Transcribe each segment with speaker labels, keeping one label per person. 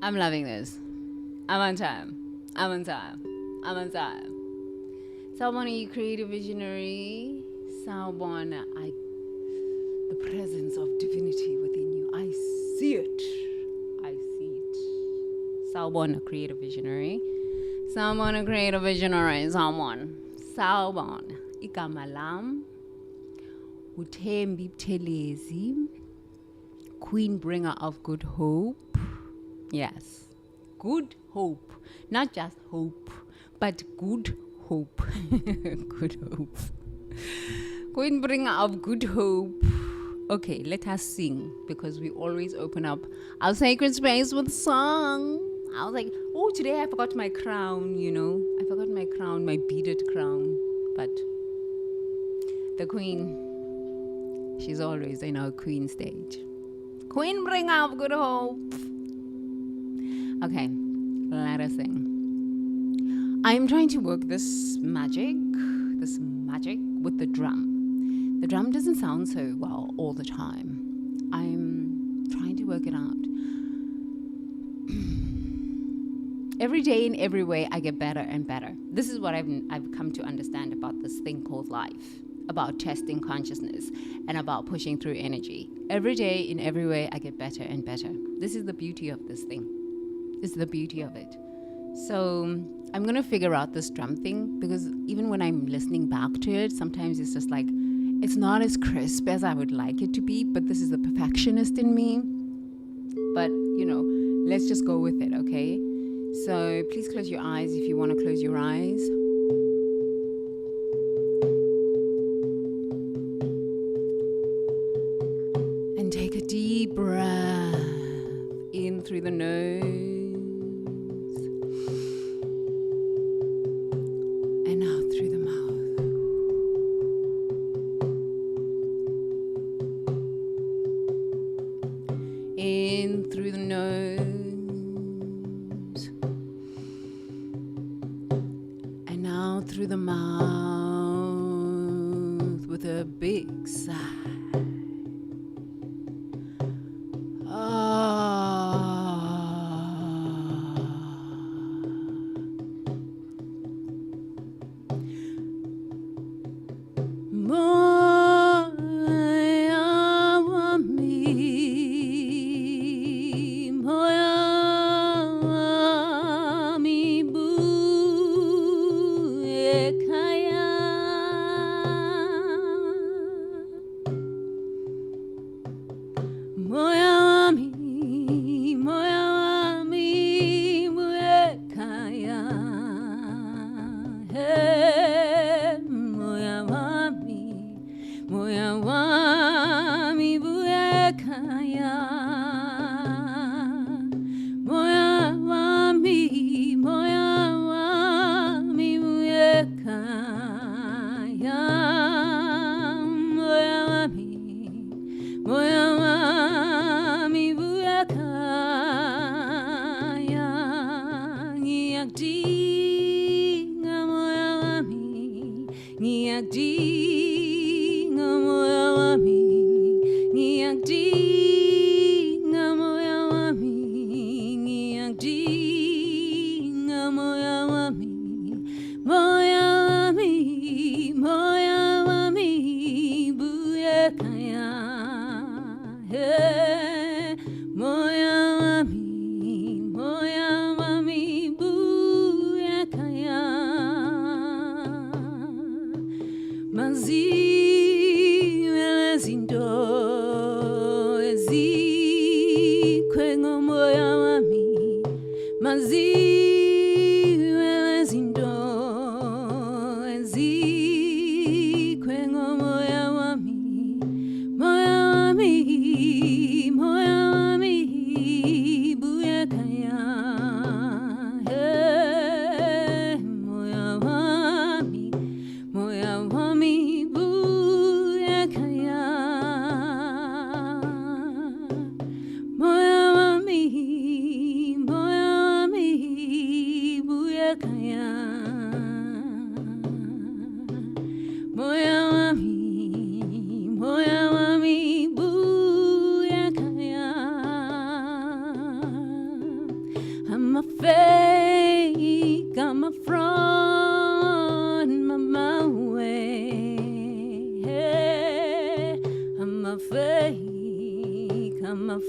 Speaker 1: I'm loving this. I'm on time. I'm on time. I'm on time. Sawubona, you creative visionary. Sawubona, the presence of divinity within you. I see it. I see it. Sawubona, creative visionary. Sawubona, creative visionary. Sawubona. Igama lam. Uthembi Buthelezi. Queen bringer of good hope. Yes. Good hope. Not just hope, but good hope. Good hope. Queen bringer of good hope. Okay, let us sing, because we always open up our sacred space with song. I was like, oh, today I forgot my crown, I forgot my crown, my beaded crown. But the queen, she's always in our queen stage. Queen bringer of good hope. Okay, let us sing. I am trying to work this magic with the drum. The drum doesn't sound so well all the time. I'm trying to work it out. Every day in every way, I get better and better. This is what I've come to understand about this thing called life, about testing consciousness, and about pushing through energy. Every day in every way, I get better and better. This is the beauty of this thing. This is the beauty of it. So I'm going to figure out this drum thing, because even when I'm listening back to it, sometimes it's just like, it's not as crisp as I would like it to be, but this is the perfectionist in me. But, let's just go with it, okay? So please close your eyes if you want to close your eyes. And take a deep breath in through the nose. And out through the mouth. In through the nose. And out through the mouth with a big sigh.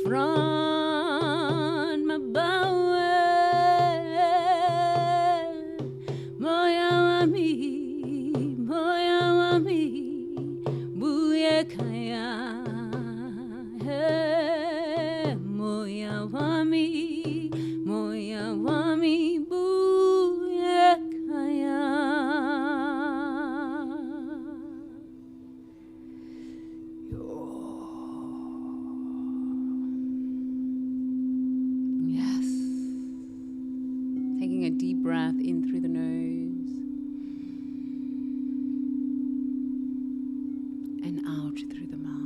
Speaker 1: front mabawe moya wami buye kaya moya wami buye kaya. Yes. Taking a deep breath in through the nose and out through the mouth.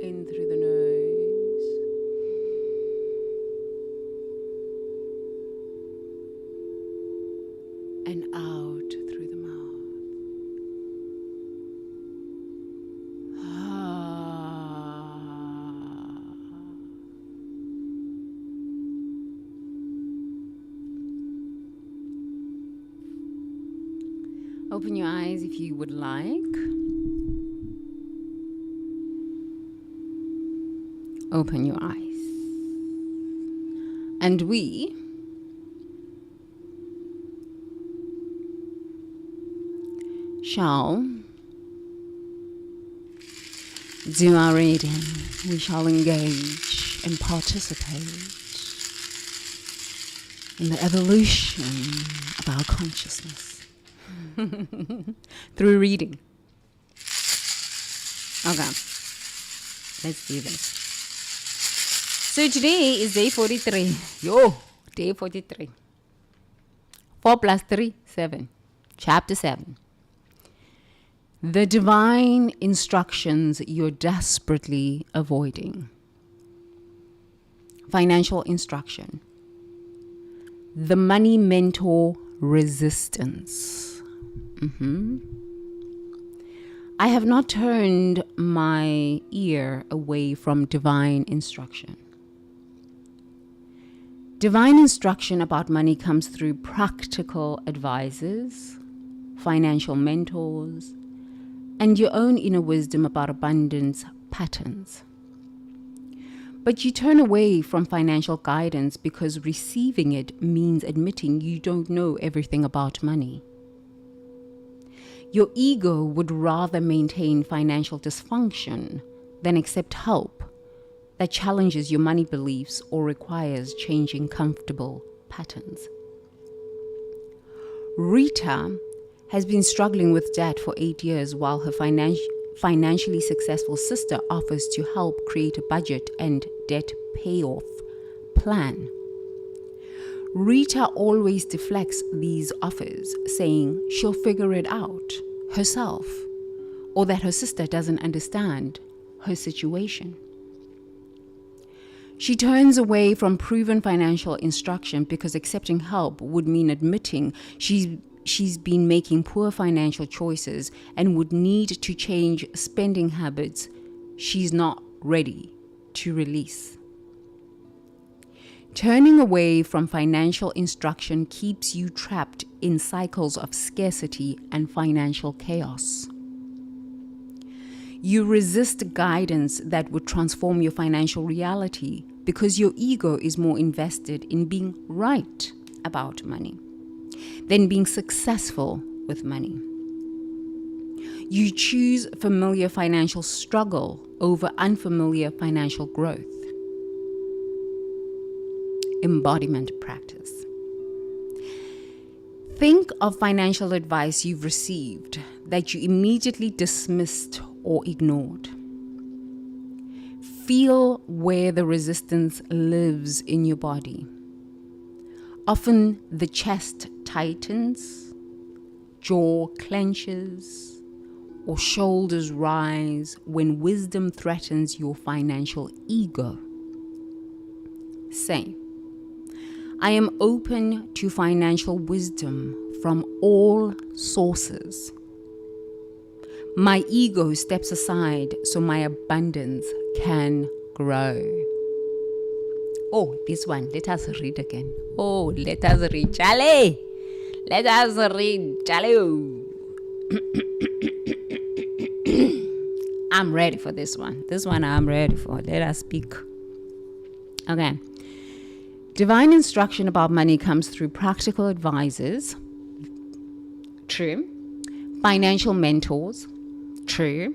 Speaker 1: In through the nose and out through the mouth. Open your eyes if you would like. Open your eyes. And we shall do our reading. We shall engage and participate in the evolution of our consciousness through reading. Okay, let's do this. So today is day 43. Day 43. 4 plus 3, 7. Chapter 7. The divine instructions you're desperately avoiding. Financial instruction. The money mentor resistance. I have not turned my ear away from divine instruction. Divine instruction about money comes through practical advisors, financial mentors, and your own inner wisdom about abundance patterns. But you turn away from financial guidance because receiving it means admitting you don't know everything about money. Your ego would rather maintain financial dysfunction than accept help that challenges your money beliefs or requires changing comfortable patterns. Rita has been struggling with debt for 8 years while her financially successful sister offers to help create a budget and debt payoff plan. Rita always deflects these offers, saying she'll figure it out herself, or that her sister doesn't understand her situation. She turns away from proven financial instruction because accepting help would mean admitting she's been making poor financial choices and would need to change spending habits she's not ready to release. Turning away from financial instruction keeps you trapped in cycles of scarcity and financial chaos. You resist guidance that would transform your financial reality because your ego is more invested in being right about money than being successful with money. You choose familiar financial struggle over unfamiliar financial growth. Embodiment practice. Think of financial advice you've received that you immediately dismissed or ignored. Feel where the resistance lives in your body. Often the chest tightens, jaw clenches, or shoulders rise when wisdom threatens your financial ego. Say, I am open to financial wisdom from all sources. My ego steps aside so my abundance can grow. Oh, this one. Let us read again. Oh, let us read. Charlie. Let us read. Charlie. I'm ready for this one. This one I'm ready for. Let us speak. Okay. Divine instruction about money comes through practical advisors. True. Financial mentors. True.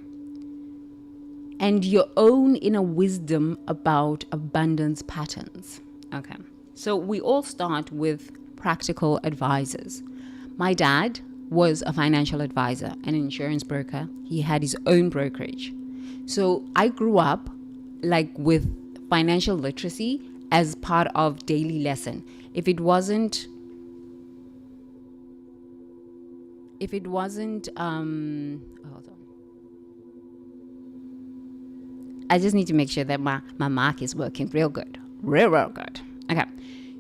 Speaker 1: And your own inner wisdom about abundance patterns. Okay. So we all start with practical advisors. My dad was a financial advisor, an insurance broker. He had his own brokerage. So I grew up like with financial literacy as part of daily lesson. If it wasn't, hold on. I just need to make sure that my mic is working real good. Real good. Okay.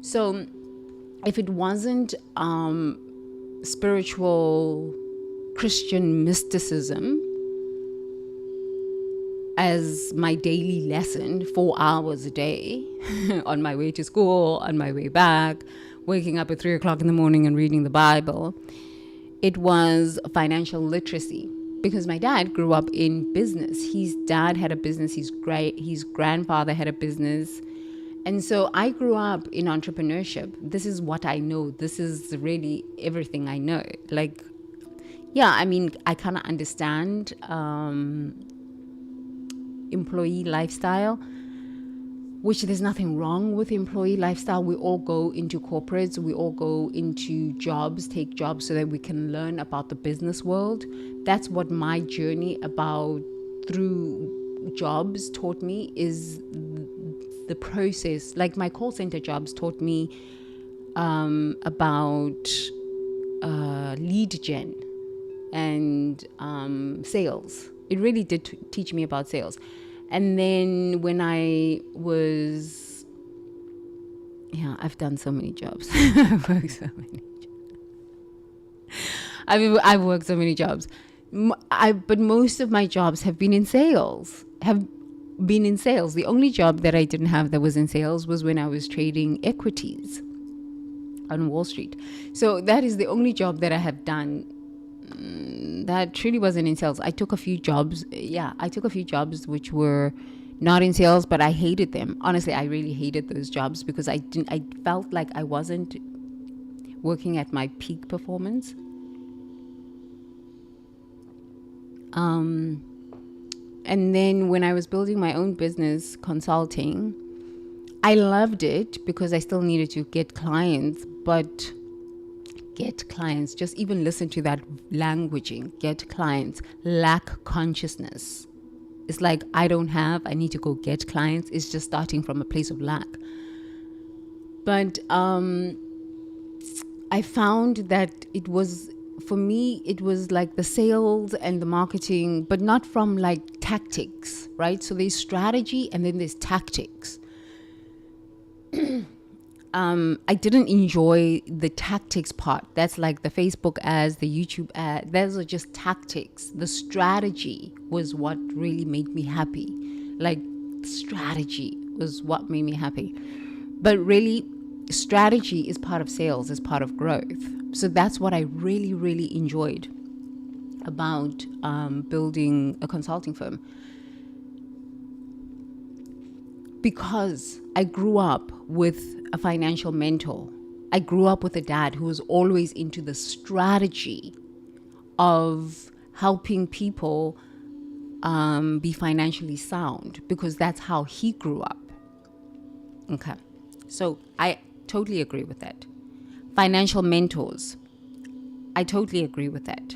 Speaker 1: So if it wasn't spiritual Christian mysticism as my daily lesson, 4 hours a day, on my way to school, on my way back, waking up at 3 o'clock in the morning and reading the Bible, it was financial literacy. Because my dad grew up in business. His dad had a business. His grandfather had a business. And so I grew up in entrepreneurship. This is what I know. This is really everything I know. Like, yeah, I mean, I kind of understand employee lifestyle, which there's nothing wrong with employee lifestyle. We all go into corporates. We all go into jobs, take jobs so that we can learn about the business world. That's what my journey through jobs taught me, is the process. Like my call center jobs taught me about lead gen and sales. It really did teach me about sales. And then when I was, I've done so many jobs. I've worked so many jobs. I've worked so many jobs. But most of my jobs have been in sales. The only job that I didn't have that was in sales was when I was trading equities on Wall Street. So that is the only job that I have done that truly wasn't in sales. I took a few jobs. I took a few jobs which were not in sales, but I hated them. Honestly, I really hated those jobs because I felt like I wasn't working at my peak performance. And then when I was building my own business, consulting, I loved it because I still needed to get clients, but just even listen to that languaging, get clients, lack consciousness. It's like, I need to go get clients. It's just starting from a place of lack. But I found that for me, it was like the sales and the marketing, but not from like tactics, right? So there's strategy and then there's tactics. I didn't enjoy the tactics part. That's like the Facebook ads, the YouTube ad. Those are just tactics. The strategy was what really made me happy. Like, strategy was what made me happy. But really, strategy is part of sales, is part of growth. So that's what I really, really enjoyed about building a consulting firm. Because I grew up with a financial mentor. I grew up with a dad who was always into the strategy of helping people be financially sound, because that's how he grew up. Okay. So I totally agree with that. Financial mentors. I totally agree with that.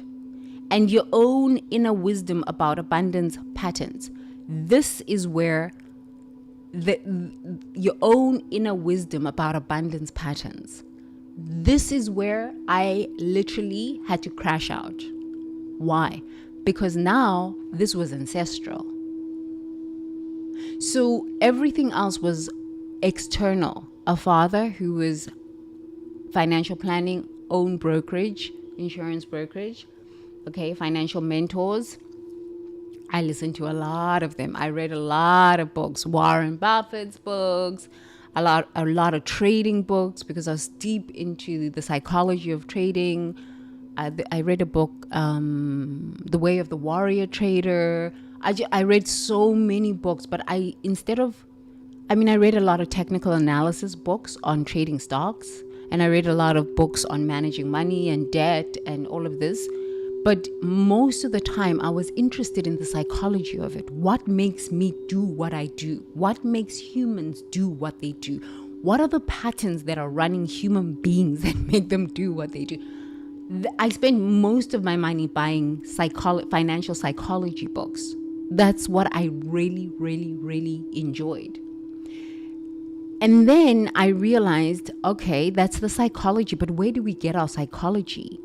Speaker 1: And your own inner wisdom about abundance patterns. This is where your own inner wisdom about abundance patterns. This is where I literally had to crash out. Why? Because now this was ancestral. So everything else was external. A father who was financial planning, own brokerage, insurance brokerage, okay, financial mentors. I listened to a lot of them. I read a lot of books, Warren Buffett's books. a lot of trading books because I was deep into the psychology of trading. I read a book, The Way of the Warrior Trader. I read so many books, but I read a lot of technical analysis books on trading stocks, and I read a lot of books on managing money and debt and all of this. But most of the time, I was interested in the psychology of it. What makes me do what I do? What makes humans do what they do? What are the patterns that are running human beings that make them do what they do? I spent most of my money buying financial psychology books. That's what I really, really, really enjoyed. And then I realized, okay, that's the psychology, but where do we get our psychology?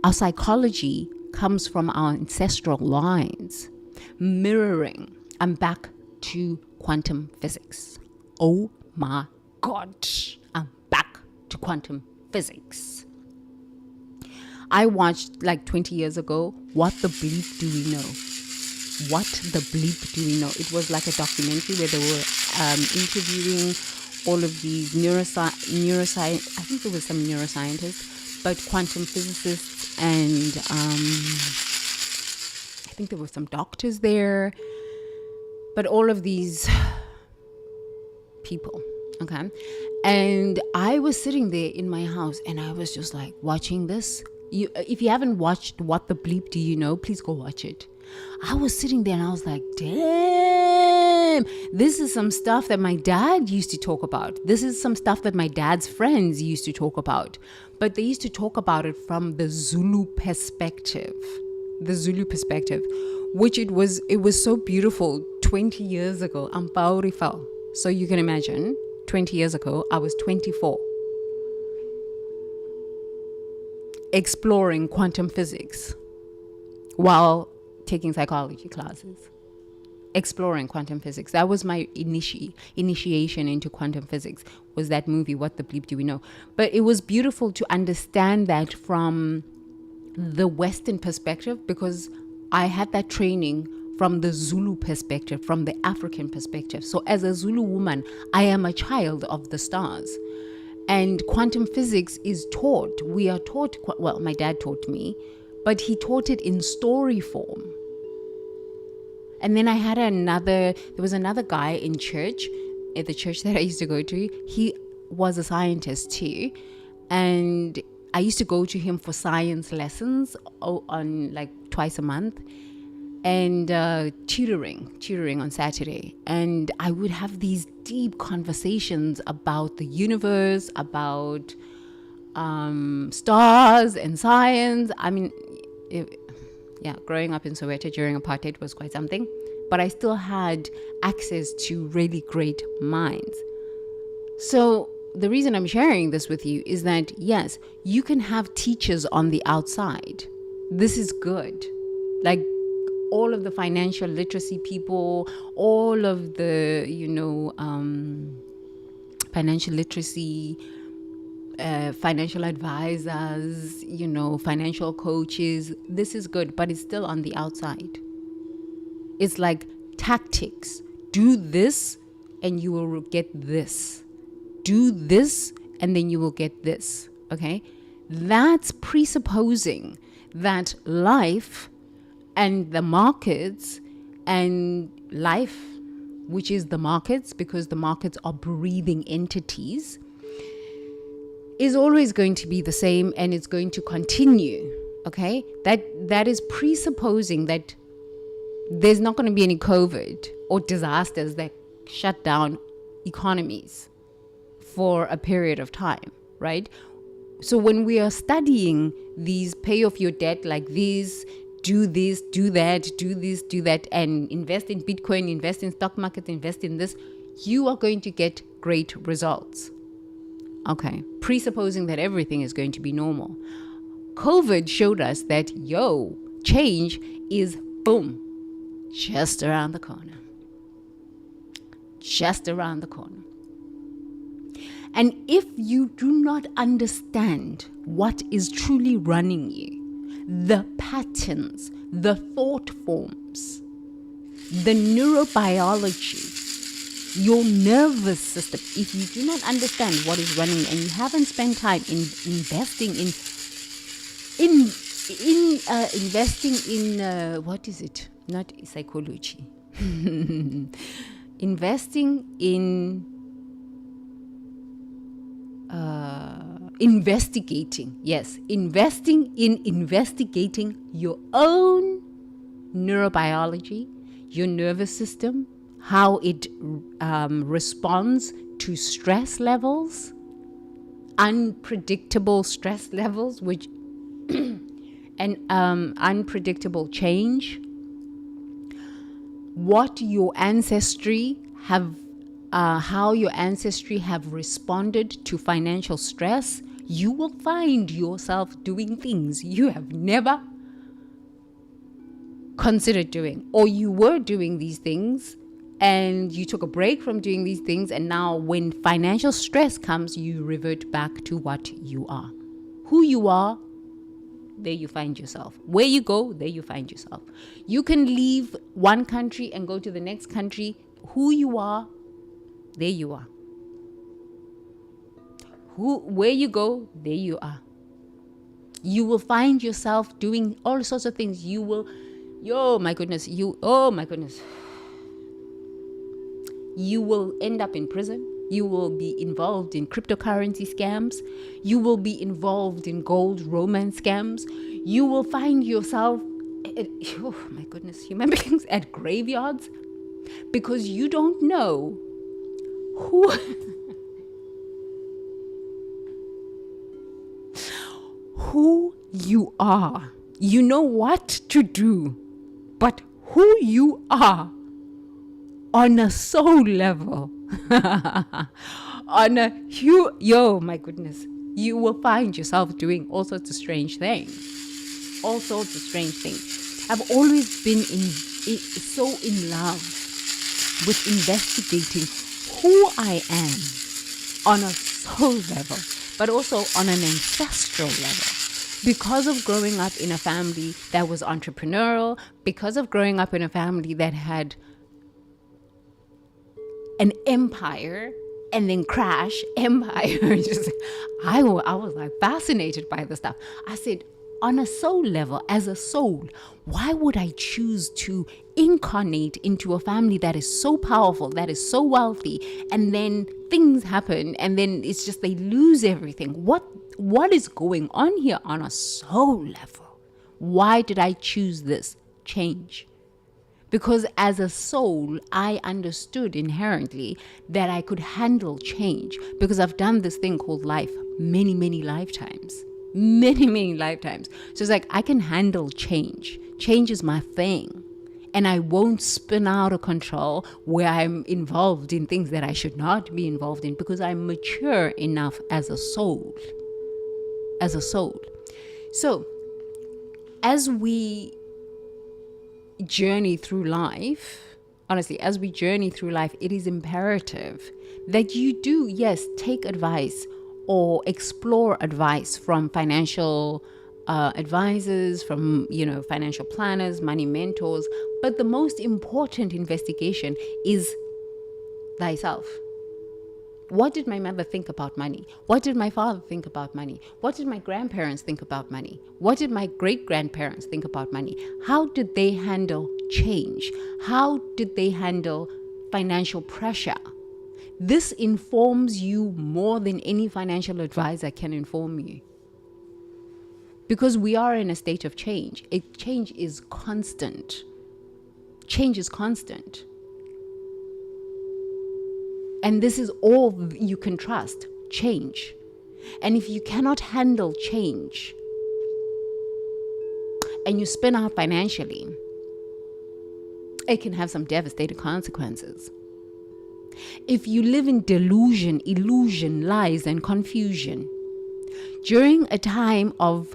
Speaker 1: Our psychology comes from our ancestral lines. Mirroring. I'm back to quantum physics. Oh my God. I'm back to quantum physics. I watched like 20 years ago, What the Bleep Do We Know? What the Bleep Do We Know? It was like a documentary where they were interviewing all of these neuroscience. I think there was some neuroscientists, but quantum physicists, and I think there were some doctors there, but all of these people, okay? And I was sitting there in my house, and I was just like watching this. If you haven't watched What the Bleep Do You Know, please go watch it. I was sitting there and I was like, damn, this is some stuff that my dad used to talk about. This is some stuff that my dad's friends used to talk about. But they used to talk about it from the Zulu perspective. The Zulu perspective, which it was so beautiful 20 years ago. I'm powerful. So you can imagine, 20 years ago, I was 24. Exploring quantum physics while taking psychology classes. Exploring quantum physics. That was my initiation into quantum physics, was that movie, What the Bleep Do We Know? But it was beautiful to understand that from the Western perspective, because I had that training from the Zulu perspective, from the African perspective. So as a Zulu woman, I am a child of the stars. And quantum physics is taught. We are taught, well, my dad taught me, but he taught it in story form. And then there was another guy in church, at the church that I used to go to. He was a scientist too. And I used to go to him for science lessons on like twice a month, and tutoring on Saturday. And I would have these deep conversations about the universe, about stars and science. I mean, growing up in Soweto during apartheid was quite something, but I still had access to really great minds. So the reason I'm sharing this with you is that, yes, you can have teachers on the outside. This is good. Like all of the financial literacy people, all of the, financial literacy, financial advisors, financial coaches. This is good, but it's still on the outside. It's like tactics. Do this and you will get this. Do this and then you will get this. Okay? That's presupposing that life and the markets and life, which is the markets, because the markets are breathing entities, is always going to be the same, and it's going to continue. Okay, that is presupposing that there's not going to be any COVID or disasters that shut down economies for a period of time, right? So when we are studying these pay off your debt like this, do this, do that, do this, do that, and invest in Bitcoin, invest in stock market, invest in this, you are going to get great results. Okay, presupposing that everything is going to be normal. COVID showed us that, change is, boom, just around the corner. Just around the corner. And if you do not understand what is truly running you, the patterns, the thought forms, the neurobiology, Your nervous system, if you do not understand what is running and you haven't spent time in investing in what is it? Not psychology. Investing in investigating. Yes, investing in investigating your own neurobiology, your nervous system, how it responds to stress levels, unpredictable stress levels, which and unpredictable change, what your ancestry have, how your ancestry have responded to financial stress. You will find yourself doing things you have never considered doing, or you were doing these things and you took a break from doing these things, and now when financial stress comes, you revert back to what you are. Who you are, there you find yourself. Where you go, there you find yourself. You can leave one country and go to the next country. Who you are, there you are. Where you go, there you are. You will find yourself doing all sorts of things. You will, oh my goodness. You will end up in prison. You will be involved in cryptocurrency scams. You will be involved in gold romance scams. You will find yourself, oh my goodness, human beings at graveyards, because you don't know who you are. You know what to do, but who you are on a soul level, on a my goodness, you will find yourself doing all sorts of strange things. I've always been so in love with investigating who I am on a soul level, but also on an ancestral level. Because of growing up in a family that was entrepreneurial, because of growing up in a family that had an empire and then crash empire. I was like fascinated by the stuff. I said, on a soul level, as a soul, why would I choose to incarnate into a family that is so powerful, that is so wealthy, and then things happen and then it's just they lose everything? What is going on here on a soul level? Why did I choose this change? Because as a soul, I understood inherently that I could handle change, because I've done this thing called life many, many lifetimes. Many lifetimes. So it's like, I can handle change. Change is my thing. And I won't spin out of control where I'm involved in things that I should not be involved in, because I'm mature enough as a soul. So as we journey through life, honestly, as we journey through life, it is imperative that you do, yes, take advice or explore advice from financial advisors, from, financial planners, money mentors. But the most important investigation is thyself. What did my mother think about money? What did my father think about money? What did my grandparents think about money? What did my great-grandparents think about money? How did they handle change? How did they handle financial pressure? This informs you more than any financial advisor can inform you. Because we are in a state of change. Change is constant. And this is all you can trust, change. And if you cannot handle change and you spin out financially, it can have some devastating consequences. If you live in delusion, illusion, lies, and confusion, during a time of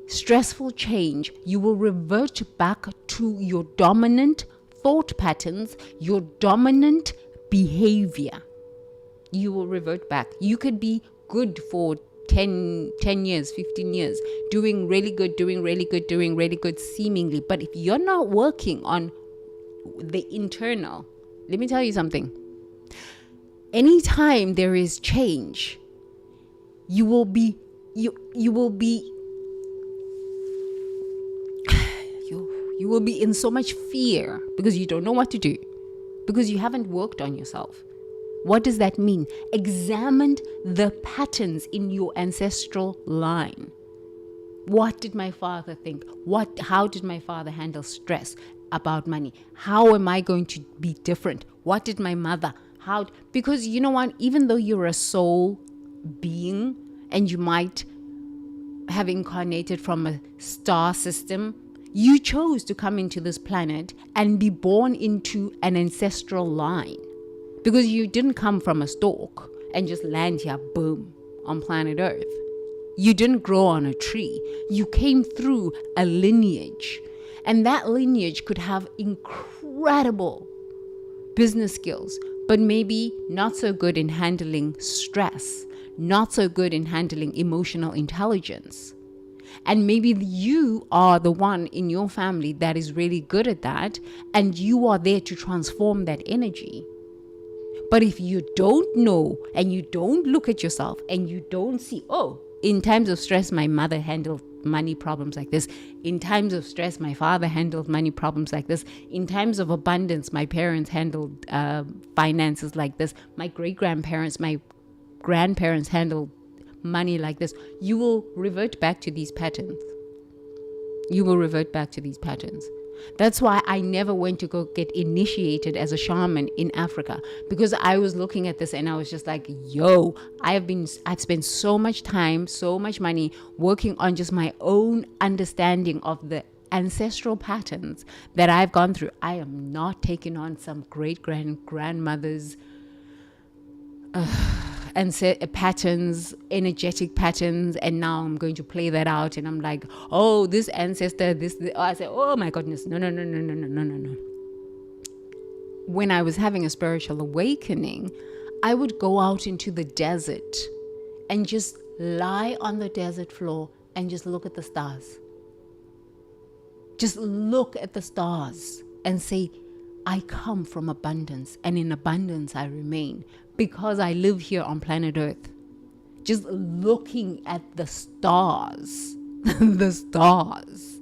Speaker 1: stressful change, you will revert back to your dominant thought patterns, your dominant behavior. You will revert back. You could be good for 10 years, 15 years, doing really good, seemingly. But if you're not working on the internal, let me tell you something. Anytime there is change, you will be in so much fear because you don't know what to do, because you haven't worked on yourself. What does that mean? Examine the patterns in your ancestral line. What did my father think? How did my father handle stress about money? How am I going to be different? What did my mother? Because you know what? Even though you're a soul being and you might have incarnated from a star system, you chose to come into this planet and be born into an ancestral line. Because you didn't come from a stalk and just land here, boom, on planet Earth. You didn't grow on a tree. You came through a lineage. And that lineage could have incredible business skills, but maybe not so good in handling stress, not so good in handling emotional intelligence. And maybe you are the one in your family that is really good at that, and you are there to transform that energy. But if you don't know and you don't look at yourself and you don't see, in times of stress, my mother handled money problems like this. In times of stress, my father handled money problems like this. In times of abundance, my parents handled finances like this. My great-grandparents, my grandparents handled money like this. You will revert back to these patterns. That's why I never went to go get initiated as a shaman in Africa, because I was looking at this and I was just like, I've spent so much time, so much money working on just my own understanding of the ancestral patterns that I've gone through. I am not taking on some grandmother's and set patterns, energetic patterns, and now I'm going to play that out, and I'm like, this ancestor, I say, oh my goodness, no. When I was having a spiritual awakening, I would go out into the desert and just lie on the desert floor and just look at the stars. Just look at the stars and say, I come from abundance, and in abundance I remain, because I live here on planet Earth. Just looking at the stars. The stars.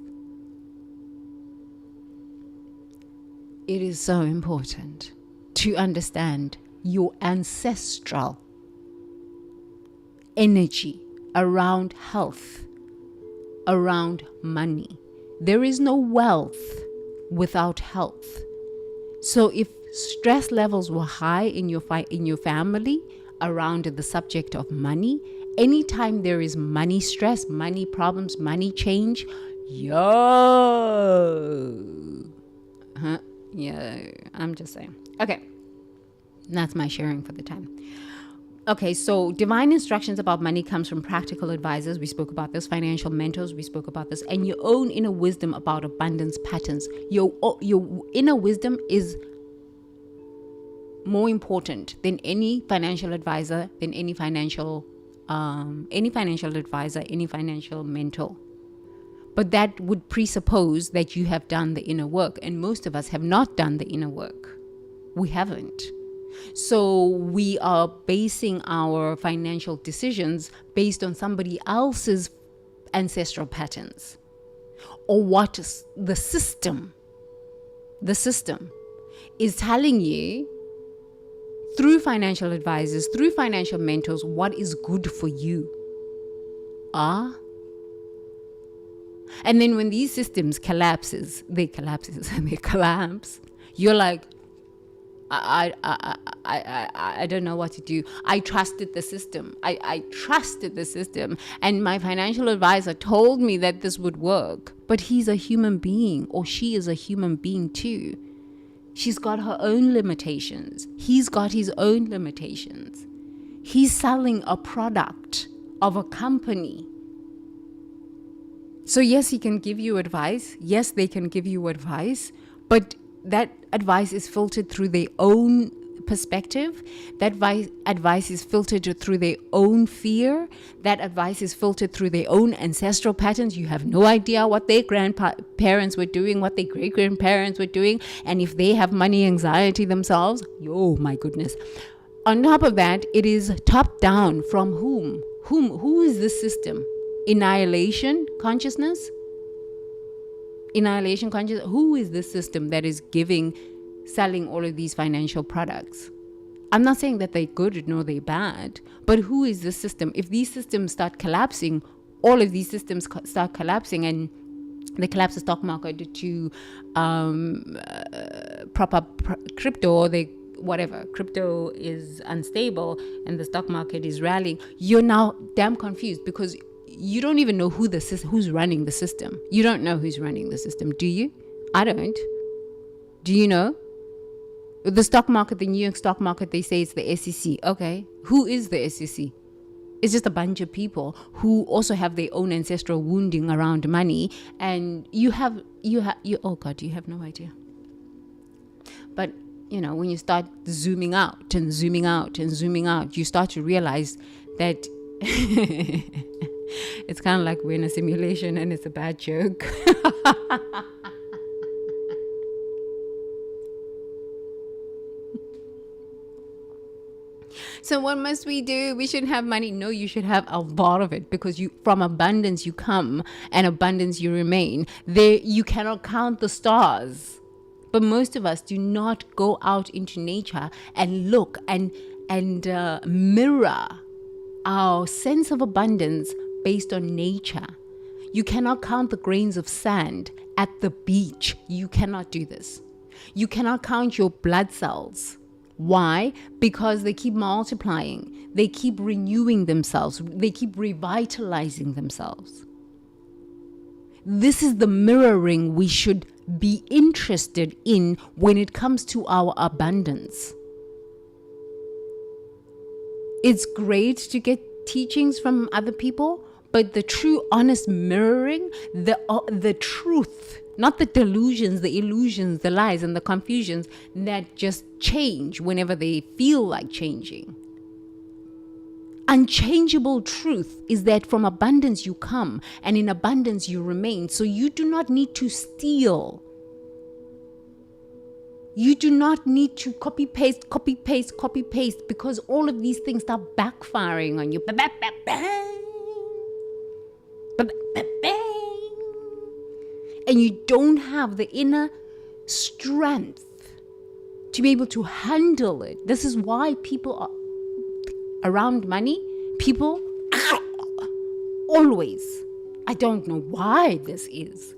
Speaker 1: It is so important to understand your ancestral energy around health, around money. There is no wealth without health. So if stress levels were high in your family around the subject of money, anytime there is money stress, money problems, money change, I'm just saying. Okay, that's my sharing for the time. Okay, so divine instructions about money comes from practical advisors. We spoke about this. Financial mentors. We spoke about this. And your own inner wisdom about abundance patterns. Your inner wisdom is more important than any financial advisor, than any financial advisor, any financial mentor. But that would presuppose that you have done the inner work. And most of us have not done the inner work. We haven't. So we are basing our financial decisions based on somebody else's ancestral patterns, or what the system is telling you through financial advisors, through financial mentors, what is good for you. And then when these systems collapse, you're like, I don't know what to do. I trusted the system. I trusted the system. And my financial advisor told me that this would work. But he's a human being, or she is a human being too. She's got her own limitations. He's got his own limitations. He's selling a product of a company. So yes, he can give you advice. Yes, they can give you advice. But that advice is filtered through their own perspective. That advice is filtered through their own fear. That advice is filtered through their own ancestral patterns. You have no idea what their grandparents were doing, what their great-grandparents were doing, and if they have money anxiety themselves, oh my goodness. On top of that, it is top down from whom? Who is this system? Annihilation consciousness? Who is this system that is selling all of these financial products? I'm not saying that they're good nor they're bad, but who is this system? If these systems start collapsing, all of these systems start collapsing, and they collapse the stock market to prop up crypto, or crypto is unstable and the stock market is rallying, you're now damn confused because you don't even know who's running the system. You don't know who's running the system, do you? I don't. Do you know? The stock market, the New York stock market, they say it's the SEC. Okay, who is the SEC? It's just a bunch of people who also have their own ancestral wounding around money, and you have oh God, you have no idea. But when you start zooming out and zooming out and zooming out, you start to realize that it's kind of like we're in a simulation and it's a bad joke. So what must we do? We shouldn't have money. No, you should have a lot of it, because from abundance you come and abundance you remain. You cannot count the stars. But most of us do not go out into nature and look and mirror our sense of abundance based on nature. You cannot count the grains of sand at the beach. You cannot do this. You cannot count your blood cells. Why? Because they keep multiplying. They keep renewing themselves. They keep revitalizing themselves. This is the mirroring we should be interested in when it comes to our abundance. It's great to get teachings from other people, but the true honest mirroring, the truth, not the delusions, the illusions, the lies and the confusions that just change whenever they feel like changing. Unchangeable truth is that from abundance you come, and in abundance you remain. So you do not need to steal. You do not need to copy paste, because all of these things start backfiring on you. And you don't have the inner strength to be able to handle it. This is why people are around money. People always, I don't know why this is,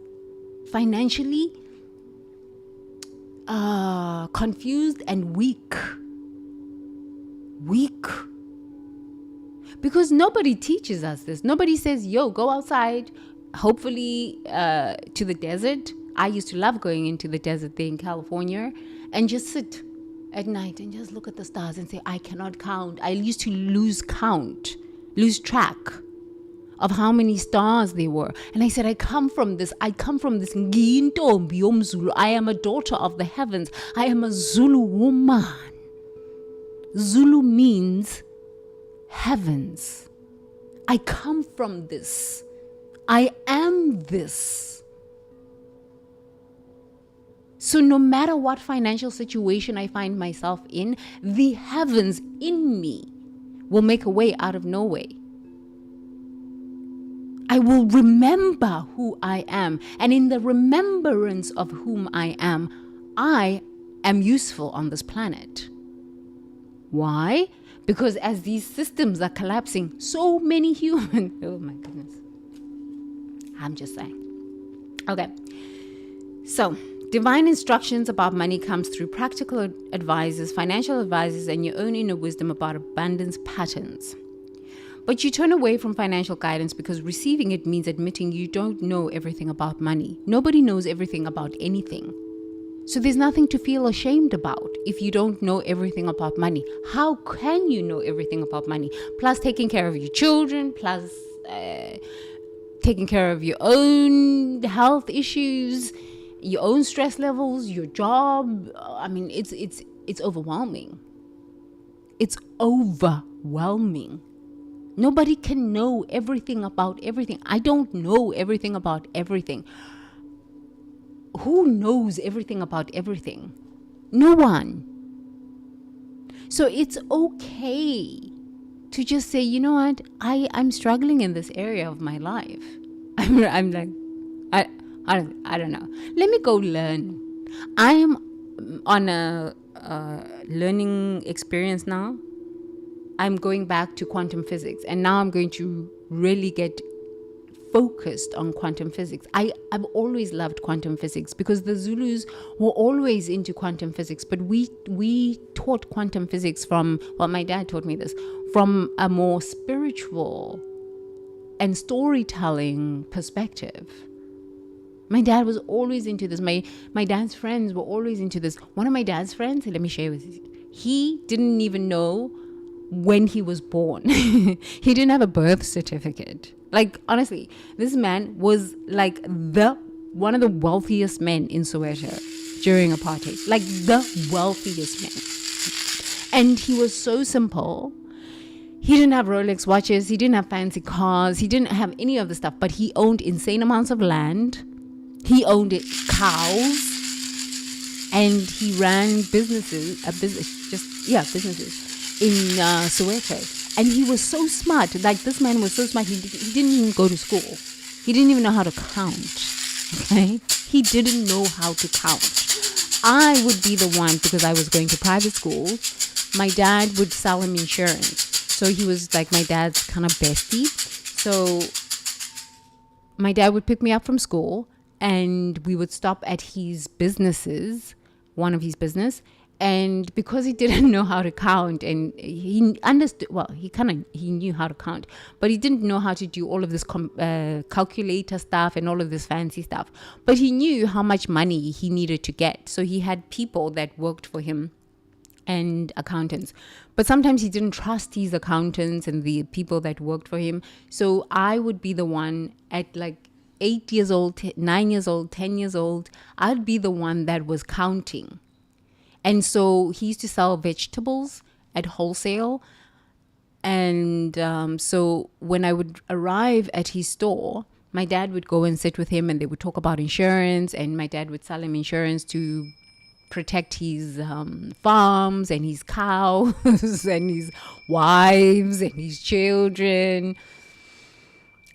Speaker 1: financially confused and weak. Because nobody teaches us this. Nobody says, go outside, hopefully to the desert. I used to love going into the desert there in California and just sit at night and just look at the stars and say, I cannot count. I used to lose track of how many stars there were. And I said, I come from this. I am a daughter of the heavens. I am a Zulu woman. Zulu means heavens. I come from this. I am this. So no matter what financial situation I find myself in, the heavens in me will make a way out of no way. I will remember who I am. And in the remembrance of whom I am useful on this planet. Why? Because as these systems are collapsing, so many humans, oh my goodness. I'm just saying. Okay. So, divine instructions about money comes through practical advisors, financial advisors, and your own inner wisdom about abundance patterns. But you turn away from financial guidance because receiving it means admitting you don't know everything about money. Nobody knows everything about anything. So there's nothing to feel ashamed about if you don't know everything about money. How can you know everything about money? Plus taking care of your children, plus taking care of your own health issues, your own stress levels, your job. I mean, it's overwhelming. It's overwhelming. Nobody can know everything about everything. I don't know everything about everything. Who knows everything about everything? No one. So it's okay to just say, you know what, I'm struggling in this area of my life. I'm like, I don't know. Let me go learn. I am on a learning experience now. I'm going back to quantum physics, and now I'm going to really get focused on quantum physics. I've always loved quantum physics because the Zulus were always into quantum physics, but we taught quantum physics from, well, my dad taught me this, from a more spiritual and storytelling perspective. My dad was always into this. My dad's friends were always into this. One of my dad's friends, let me share with you, he didn't even know when he was born. He didn't have a birth certificate. Like, honestly, this man was like one of the wealthiest men in Soweto during apartheid. Like, the wealthiest man. And he was so simple. He didn't have Rolex watches. He didn't have fancy cars. He didn't have any of the stuff. But he owned insane amounts of land. He owned cows. And he ran businesses in Soweto. And he was so smart. Like, this man was so smart. He didn't even go to school. He didn't even know how to count. Okay? He didn't know how to count. I would be the one, because I was going to private school. My dad would sell him insurance. So he was like my dad's kind of bestie. So my dad would pick me up from school, and we would stop at his businesses, one of his business. And because he didn't know how to count, and he understood, well, he knew how to count, but he didn't know how to do all of this calculator stuff and all of this fancy stuff. But he knew how much money he needed to get. So he had people that worked for him and accountants. But sometimes he didn't trust his accountants and the people that worked for him. So I would be the one at like 8 years old, 9 years old, 10 years old. I'd be the one that was counting. And so he used to sell vegetables at wholesale. And so when I would arrive at his store, my dad would go and sit with him, and they would talk about insurance. And my dad would sell him insurance to protect his farms and his cows and his wives and his children,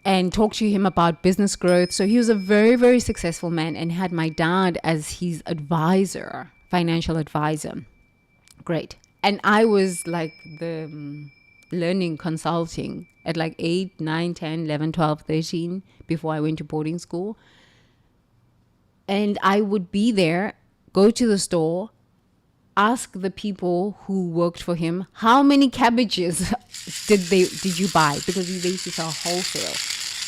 Speaker 1: and talk to him about business growth. So he was a very, very successful man, and had my dad as his advisor, financial advisor. Great. And I was like the learning consulting at like 8, 9, 10, 11, 12, 13 before I went to boarding school. And I would be there, go to the store, ask the people who worked for him, how many cabbages did you buy? Because they used to sell wholesale.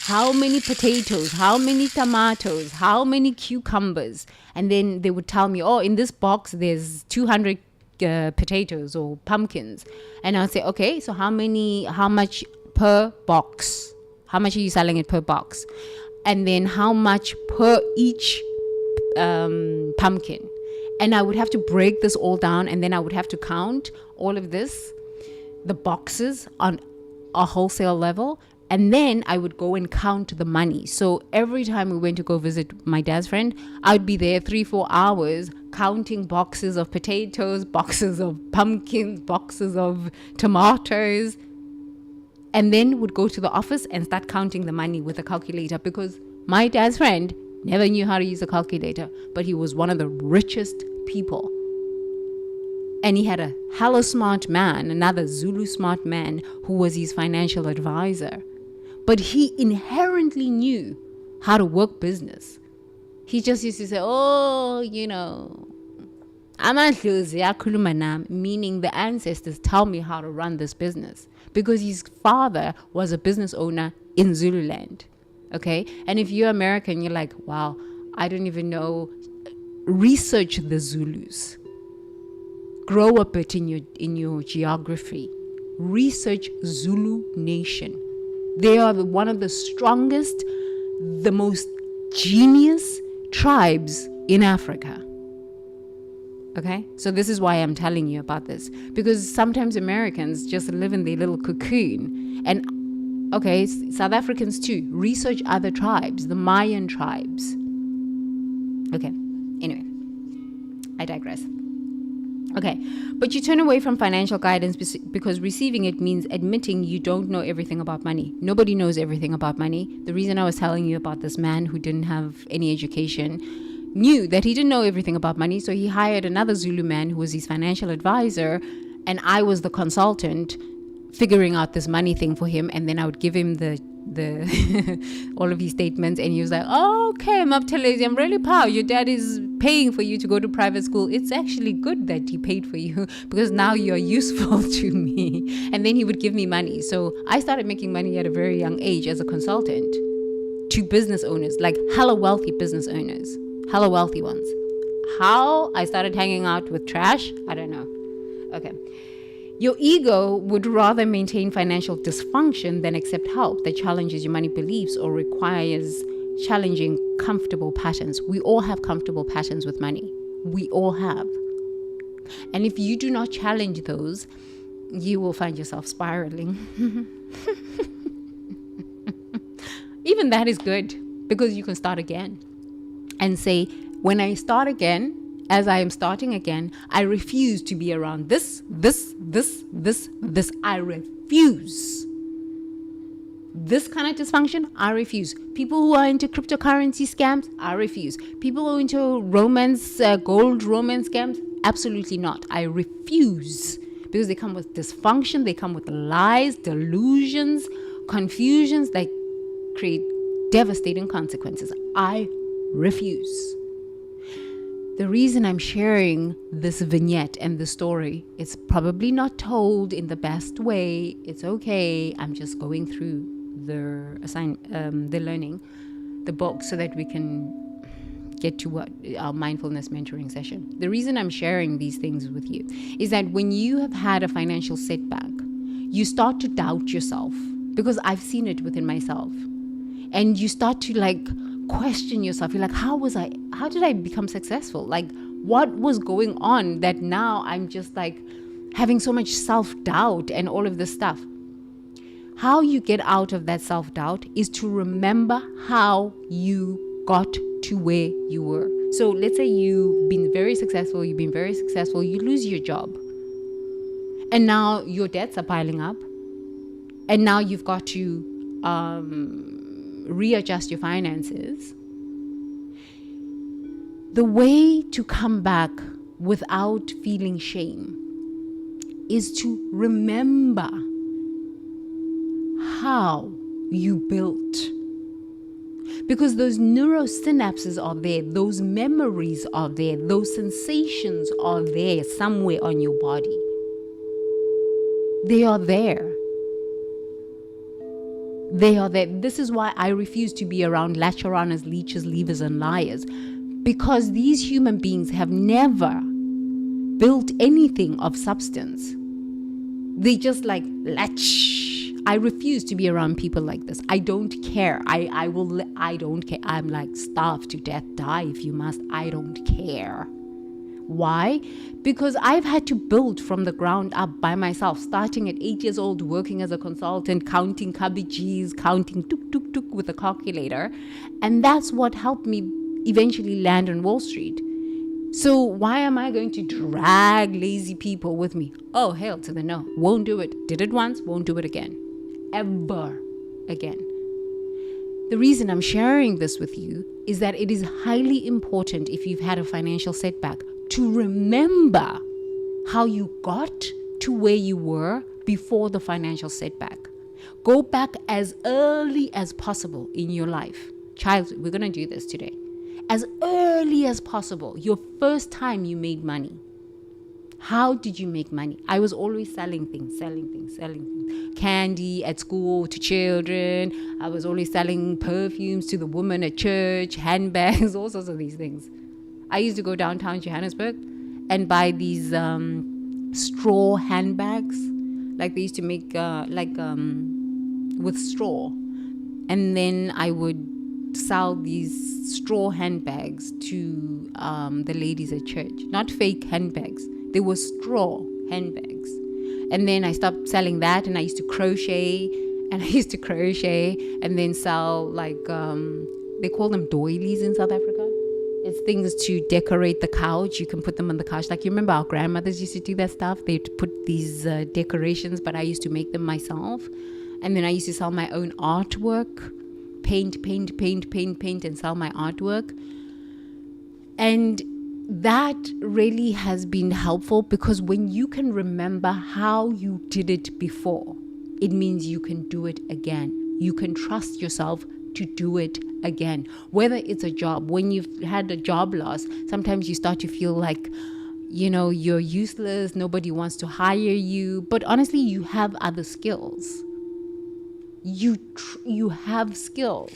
Speaker 1: How many potatoes, how many tomatoes, how many cucumbers? And then they would tell me, oh, in this box, there's 200 potatoes or pumpkins. And I'd say, okay, so how much per box? How much are you selling it per box? And then how much per each pumpkin? And I would have to break this all down, and then I would have to count all of this, the boxes on a wholesale level. And then I would go and count the money. So every time we went to go visit my dad's friend, I'd be there 3-4 hours counting boxes of potatoes, boxes of pumpkins, boxes of tomatoes, and then would go to the office and start counting the money with a calculator, because my dad's friend never knew how to use a calculator, but he was one of the richest people. And he had a hella smart man, another Zulu smart man, who was his financial advisor. But he inherently knew how to work business. He just used to say, oh, meaning the ancestors tell me how to run this business. Because his father was a business owner in Zululand. Okay? And if you're American, you're like, wow, I don't even know. Research the Zulus. Grow a bit in your geography. Research Zulu Nation. They are one of the strongest, the most genius tribes in Africa. Okay, so this is why I'm telling you about this, because sometimes Americans just live in their little cocoon. And okay, South Africans too. Research other tribes, the Mayan tribes. Okay, anyway, I digress. Okay, but you turn away from financial guidance because receiving it means admitting you don't know everything about money. Nobody knows everything about money. The reason I was telling you about this man who didn't have any education knew that he didn't know everything about money, so he hired another Zulu man who was his financial advisor, and I was the consultant figuring out this money thing for him, and then I would give him the all of his statements, and he was like, oh, okay, Mabtelezi, I'm really proud your dad is paying for you to go to private school. It's actually good that he paid for you because now you're useful to me. And then he would give me money. So I started making money at a very young age as a consultant to business owners, like hella wealthy business owners, hella wealthy ones. How I started hanging out with trash, I don't know. Okay. Your ego would rather maintain financial dysfunction than accept help that challenges your money beliefs or requires challenging comfortable patterns. We all have comfortable patterns with money. We all have. And if you do not challenge those, you will find yourself spiraling. Even that is good, because you can start again and say, when I start again, as I am starting again, I refuse to be around this. I refuse. This kind of dysfunction, I refuse. People who are into cryptocurrency scams, I refuse. People who are into romance, gold romance scams, absolutely not. I refuse. Because they come with dysfunction, they come with lies, delusions, confusions that create devastating consequences. I refuse. The reason I'm sharing this vignette and the story, it's probably not told in the best way. It's okay. I'm just going through the learning, the book, so that we can get to what our mindfulness mentoring session. The reason I'm sharing these things with you is that when you have had a financial setback, you start to doubt yourself, because I've seen it within myself. And you start to question yourself. You're like, how did I become successful? Like, what was going on that now I'm just having so much self-doubt and all of this stuff? How you get out of that self-doubt is to remember how you got to where you were. So let's say you've been very successful, you lose your job. And now your debts are piling up. And now you've got to readjust your finances. The way to come back without feeling shame is to remember how you built. Because those neurosynapses are there, those memories are there, those sensations are there somewhere on your body. They are there. They are there. This is why I refuse to be around latcharanas, leeches, levers, and liars. Because these human beings have never built anything of substance. They just latch. I refuse to be around people like this. I don't care. I don't care. I'm starve to death, die if you must. I don't care. Why? Because I've had to build from the ground up by myself, starting at 8 years old, working as a consultant, counting cabbages, counting tuk with a calculator. And that's what helped me eventually land on Wall Street. So why am I going to drag lazy people with me? Oh, hell to the no. Won't do it. Did it once, won't do it again. Ever again. The reason I'm sharing this with you is that it is highly important, if you've had a financial setback, to remember how you got to where you were before the financial setback. Go back as early as possible in your life. Child, we're going to do this today. As early as possible, your first time you made money. How did you make money? I was always selling things. Candy at school to children. I was always selling perfumes to the women at church, handbags, all sorts of these things. I used to go downtown Johannesburg and buy these straw handbags, like they used to make with straw. And then I would sell these straw handbags to the ladies at church. Not fake handbags. They were straw handbags. And then I stopped selling that, and I used to crochet. And then sell like, they call them doilies in South Africa. It's things to decorate the couch. You can put them on the couch. Like, you remember our grandmothers used to do that stuff? They'd put these decorations, but I used to make them myself. And then I used to sell my own artwork. Paint, and sell my artwork. And that really has been helpful, because when you can remember how you did it before, it means you can do it again. You can trust yourself to do it again. Whether it's a job, when you've had a job loss, sometimes you start to feel like, you're useless, nobody wants to hire you. But honestly, you have other skills. You have skills.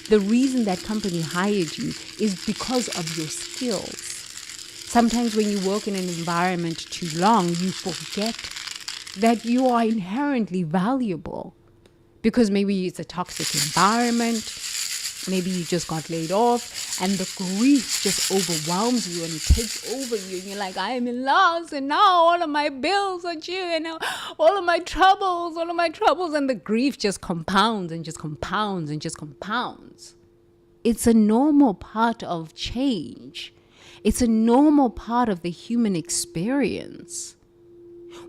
Speaker 1: The reason that company hired you is because of your skills. Sometimes when you work in an environment too long, you forget that you are inherently valuable, because maybe it's a toxic environment, maybe you just got laid off, and the grief just overwhelms you and it takes over you, and you're like, I am in loss, and now all of my bills are due, and now all of my troubles, and the grief just compounds and just compounds and just compounds. It's a normal part of change. It's a normal part of the human experience.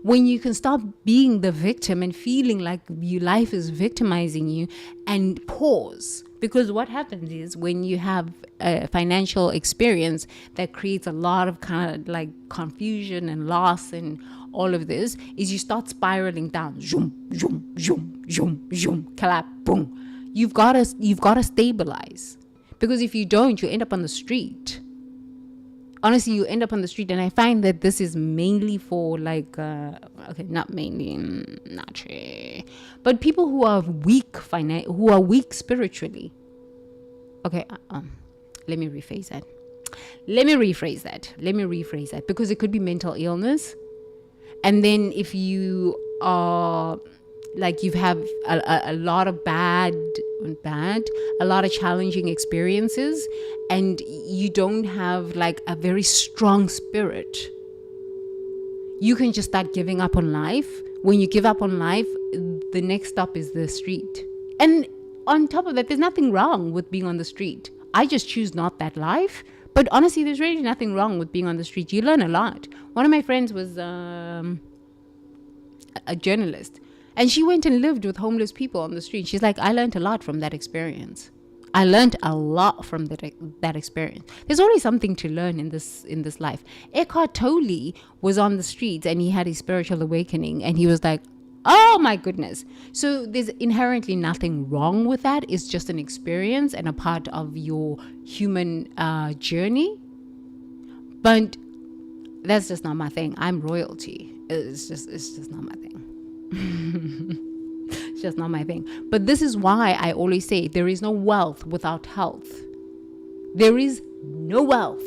Speaker 1: When you can stop being the victim and feeling like life is victimizing you, and pause. Because what happens is, when you have a financial experience that creates a lot of kind of like confusion and loss and all of this, is you start spiraling down. Zoom, zoom, zoom, zoom, zoom, clap, boom. You've got to stabilize. Because if you don't, you end up on the street. Honestly, you end up on the street, and I find that this is mainly for not mainly, not true, but people who are weak who are weak spiritually. Okay, let me rephrase that, because it could be mental illness, and then if you are like, you have a lot of a lot of challenging experiences, and you don't have like a very strong spirit, you can just start giving up on life. When you give up on life, the next stop is the street. And on top of that, there's nothing wrong with being on the street. I just choose not that life. But honestly, there's really nothing wrong with being on the street. You learn a lot. One of my friends was a journalist. And she went and lived with homeless people on the street. She's like, I learned a lot from that experience. That experience. There's always something to learn in this life. Eckhart Tolle was on the streets, and he had his spiritual awakening, and he was like, oh my goodness. So there's inherently nothing wrong with that. It's just an experience and a part of your human journey. But that's just not my thing. I'm royalty. It's just not my thing. It's just not my thing. But this is why I always say there is no wealth without health. There is no wealth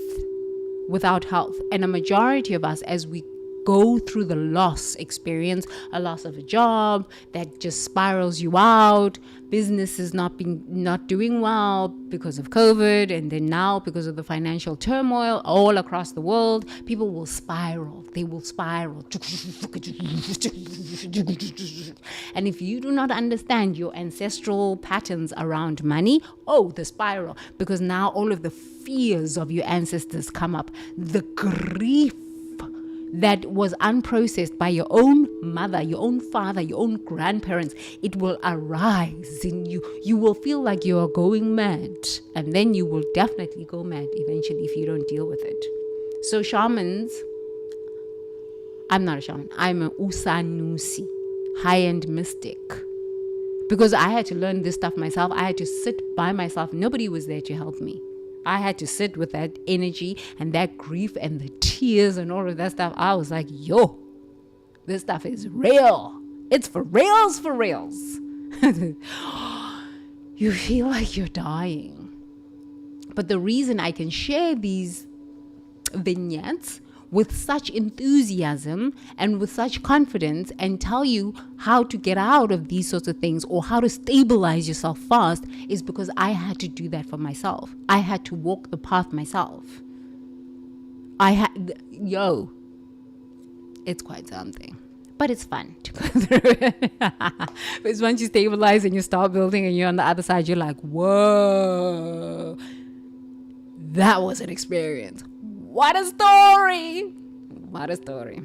Speaker 1: without health. And a majority of us, as we go through the loss experience, a loss of a job that just spirals you out, businesses not doing well because of COVID, and then now because of the financial turmoil all across the world, people will spiral. They will spiral. And if you do not understand your ancestral patterns around money, the spiral, because now all of the fears of your ancestors come up, the grief that was unprocessed by your own mother, your own father, your own grandparents, it will arise in you. You will feel like you are going mad, and then you will definitely go mad eventually if you don't deal with it. So shamans, I'm not a shaman, I'm an Usanusi, high-end mystic, because I had to learn this stuff myself. I had to sit by myself. Nobody was there to help me. I had to sit with that energy and that grief and the tears and all of that stuff. I was like, yo, this stuff is real. It's for reals, for reals. You feel like you're dying. But the reason I can share these vignettes with such enthusiasm and with such confidence and tell you how to get out of these sorts of things or how to stabilize yourself fast is because I had to do that for myself. I had to walk the path myself. It's quite something. But it's fun to go through it. Because once you stabilize and you start building and you're on the other side, you're like, whoa, that was an experience. What a story. What a story.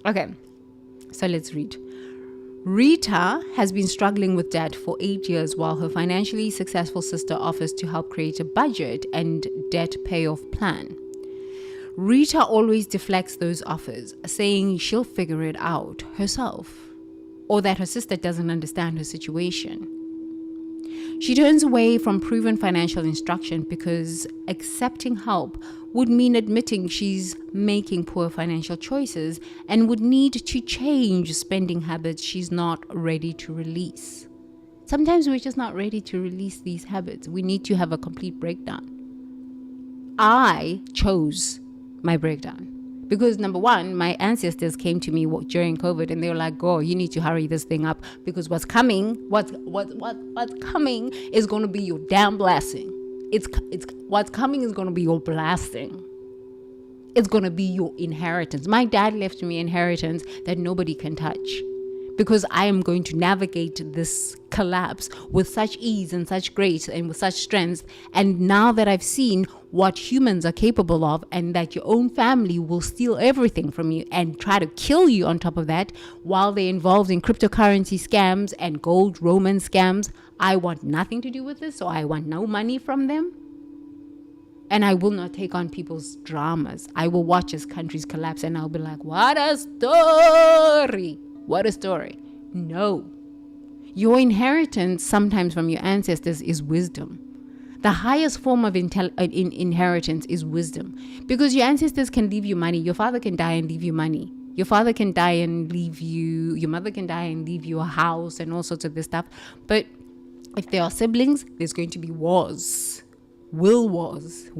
Speaker 1: Okay, so let's read. Rita has been struggling with debt for 8 years while her financially successful sister offers to help create a budget and debt payoff plan. Rita always deflects those offers, saying she'll figure it out herself, or that her sister doesn't understand her situation. She turns away from proven financial instruction because accepting help would mean admitting she's making poor financial choices and would need to change spending habits she's not ready to release. Sometimes we're just not ready to release these habits. We need to have a complete breakdown. I chose my breakdown because, number one, my ancestors came to me during COVID and they were like, "Go, you need to hurry this thing up because what's coming is going to be your damn blessing. It's what's coming is going to be your blasting. It's going to be your inheritance." My dad left me inheritance that nobody can touch because I am going to navigate this collapse with such ease and such grace and with such strength. And now that I've seen what humans are capable of and that your own family will steal everything from you and try to kill you on top of that while they're involved in cryptocurrency scams and gold Roman scams, I want nothing to do with this. So I want no money from them. And I will not take on people's dramas. I will watch as countries collapse and I'll be like, what a story. What a story. No. Your inheritance, sometimes from your ancestors, is wisdom. The highest form of inheritance is wisdom. Because your ancestors can leave you money. Your father can die and leave you money. Your father can die and leave you, your mother can die and leave you a house and all sorts of this stuff. But if there are siblings, there's going to be wars. Will wars.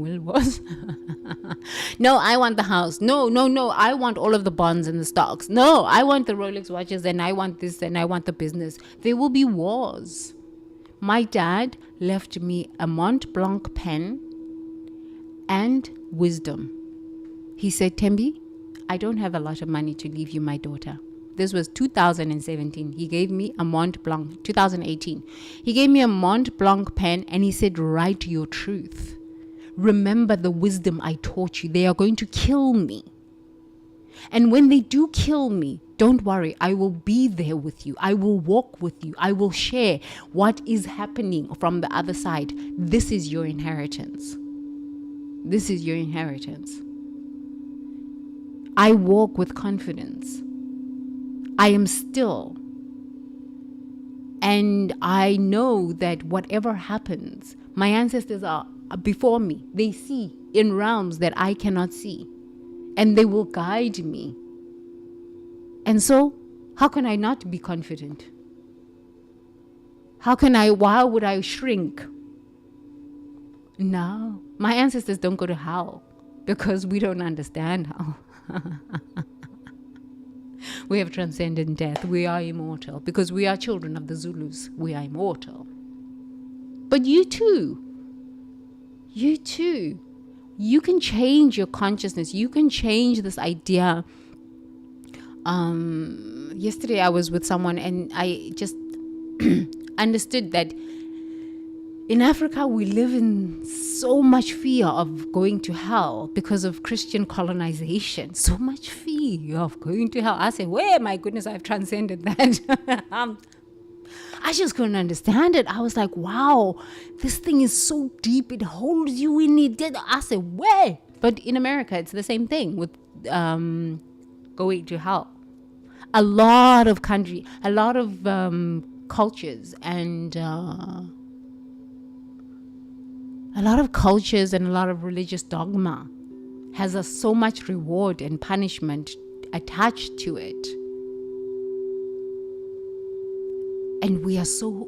Speaker 1: No, I want the house. No, I want all of the bonds and the stocks. No, I want the Rolex watches and I want this and I want the business. There will be wars. My dad left me a Mont Blanc pen and wisdom. He said, "Tembi, I don't have a lot of money to leave you, my daughter." This was 2017. He gave me a Mont Blanc, 2018. He gave me a Mont Blanc pen and he said, "Write your truth. Remember the wisdom I taught you. They are going to kill me. And when they do kill me, don't worry. I will be there with you. I will walk with you. I will share what is happening from the other side. This is your inheritance. This is your inheritance." I walk with confidence. I am still. And I know that whatever happens, my ancestors are before me. They see in realms that I cannot see. And they will guide me. And so, how can I not be confident? Why would I shrink? No, my ancestors don't go to hell because we don't understand hell. We have transcended death. We are immortal because we are children of the Zulus. We are immortal. But you too. You can change your consciousness. You can change this idea. Yesterday I was with someone and I just understood that in Africa, we live in so much fear of going to hell because of Christian colonization. So much fear of going to hell. I said, "Well, my goodness, I've transcended that." I just couldn't understand it. I was like, wow, this thing is so deep. It holds you in it. I said, "Well," but in America, it's the same thing with going to hell. A lot of cultures and a lot of religious dogma has so much reward and punishment attached to it. And we are so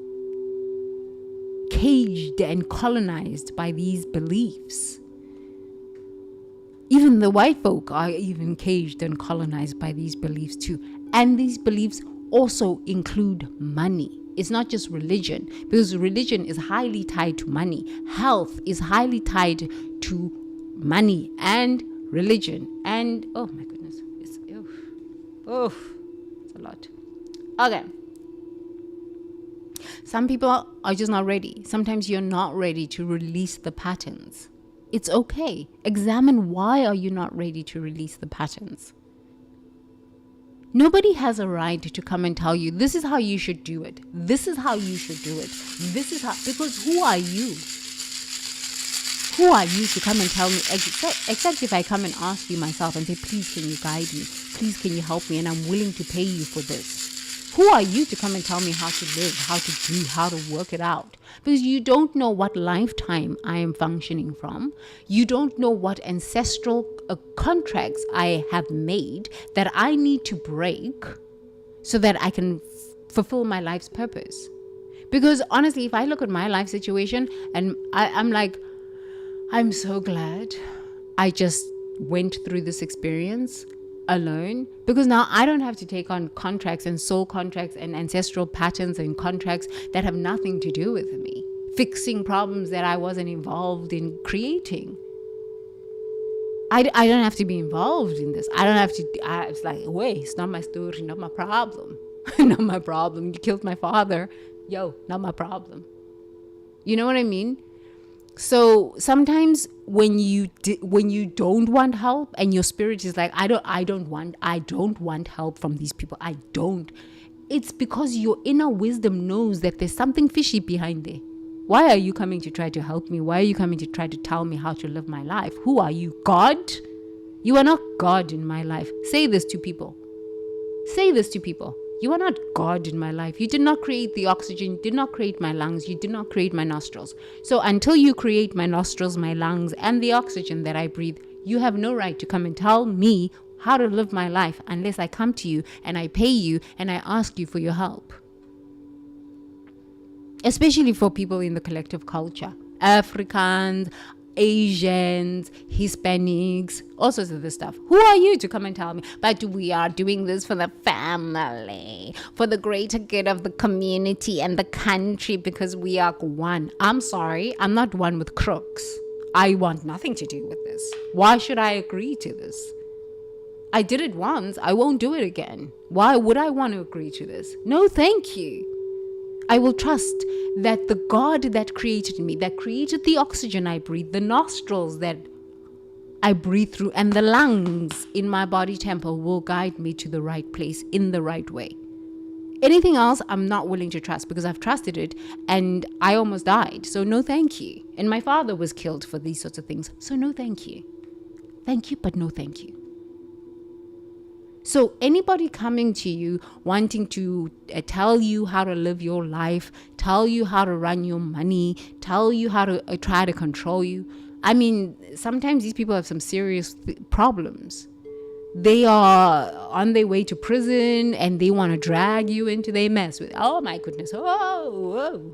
Speaker 1: caged and colonized by these beliefs. Even the white folk are even caged and colonized by these beliefs too. And these beliefs also include money. It's not just religion, because religion is highly tied to money. Health is highly tied to money and religion. And oh my goodness, it's a lot. Okay. Some people are just not ready. Sometimes you're not ready to release the patterns. It's okay. Examine why are you not ready to release the patterns. Nobody has a right to come and tell you, this is how you should do it. This is how you should do it. This is how, because who are you? Who are you to come and tell me, except if I come and ask you myself and say, please can you guide me? Please can you help me? And I'm willing to pay you for this. Who are you to come and tell me how to live, how to do, how to work it out? Because you don't know what lifetime I am functioning from. You don't know what ancestral contracts I have made that I need to break so that I can fulfill my life's purpose. Because honestly, if I look at my life situation and I'm like, I'm so glad I just went through this experience alone, because now I don't have to take on contracts and soul contracts and ancestral patterns and contracts that have nothing to do with me, fixing problems that I wasn't involved in creating. I don't have to be involved in this. I don't have to. It's like, wait, it's not my story, not my problem. Not my problem. You killed my father. Yo, not my problem. You know what I mean? So sometimes when you don't want help and your spirit is like, I don't want help from these people. I don't. It's because your inner wisdom knows that there's something fishy behind there. Why are you coming to try to help me? Why are you coming to try to tell me how to live my life? Who are you? God? You are not God in my life. Say this to people. Say this to people. You are not God in my life. You did not create the oxygen. You did not create my lungs. You did not create my nostrils. So until you create my nostrils, my lungs, and the oxygen that I breathe, you have no right to come and tell me how to live my life unless I come to you and I pay you and I ask you for your help. Especially for people in the collective culture. Africans, Asians, Hispanics, all sorts of this stuff. Who are you to come and tell me? But we are doing this for the family, for the greater good of the community and the country, because we are one. I'm sorry, I'm not one with crooks. I want nothing to do with this. Why should I agree to this? I did it once. I won't do it again. Why would I want to agree to this? No, thank you. I will trust that the God that created me, that created the oxygen I breathe, the nostrils that I breathe through, and the lungs in my body temple will guide me to the right place in the right way. Anything else, I'm not willing to trust, because I've trusted it and I almost died. So no, thank you. And my father was killed for these sorts of things. So no, thank you. Thank you, but no, thank you. So anybody coming to you wanting to tell you how to live your life, tell you how to run your money, tell you how to try to control you. I mean, sometimes these people have some serious problems. They are on their way to prison and they want to drag you into their mess with, oh my goodness, oh.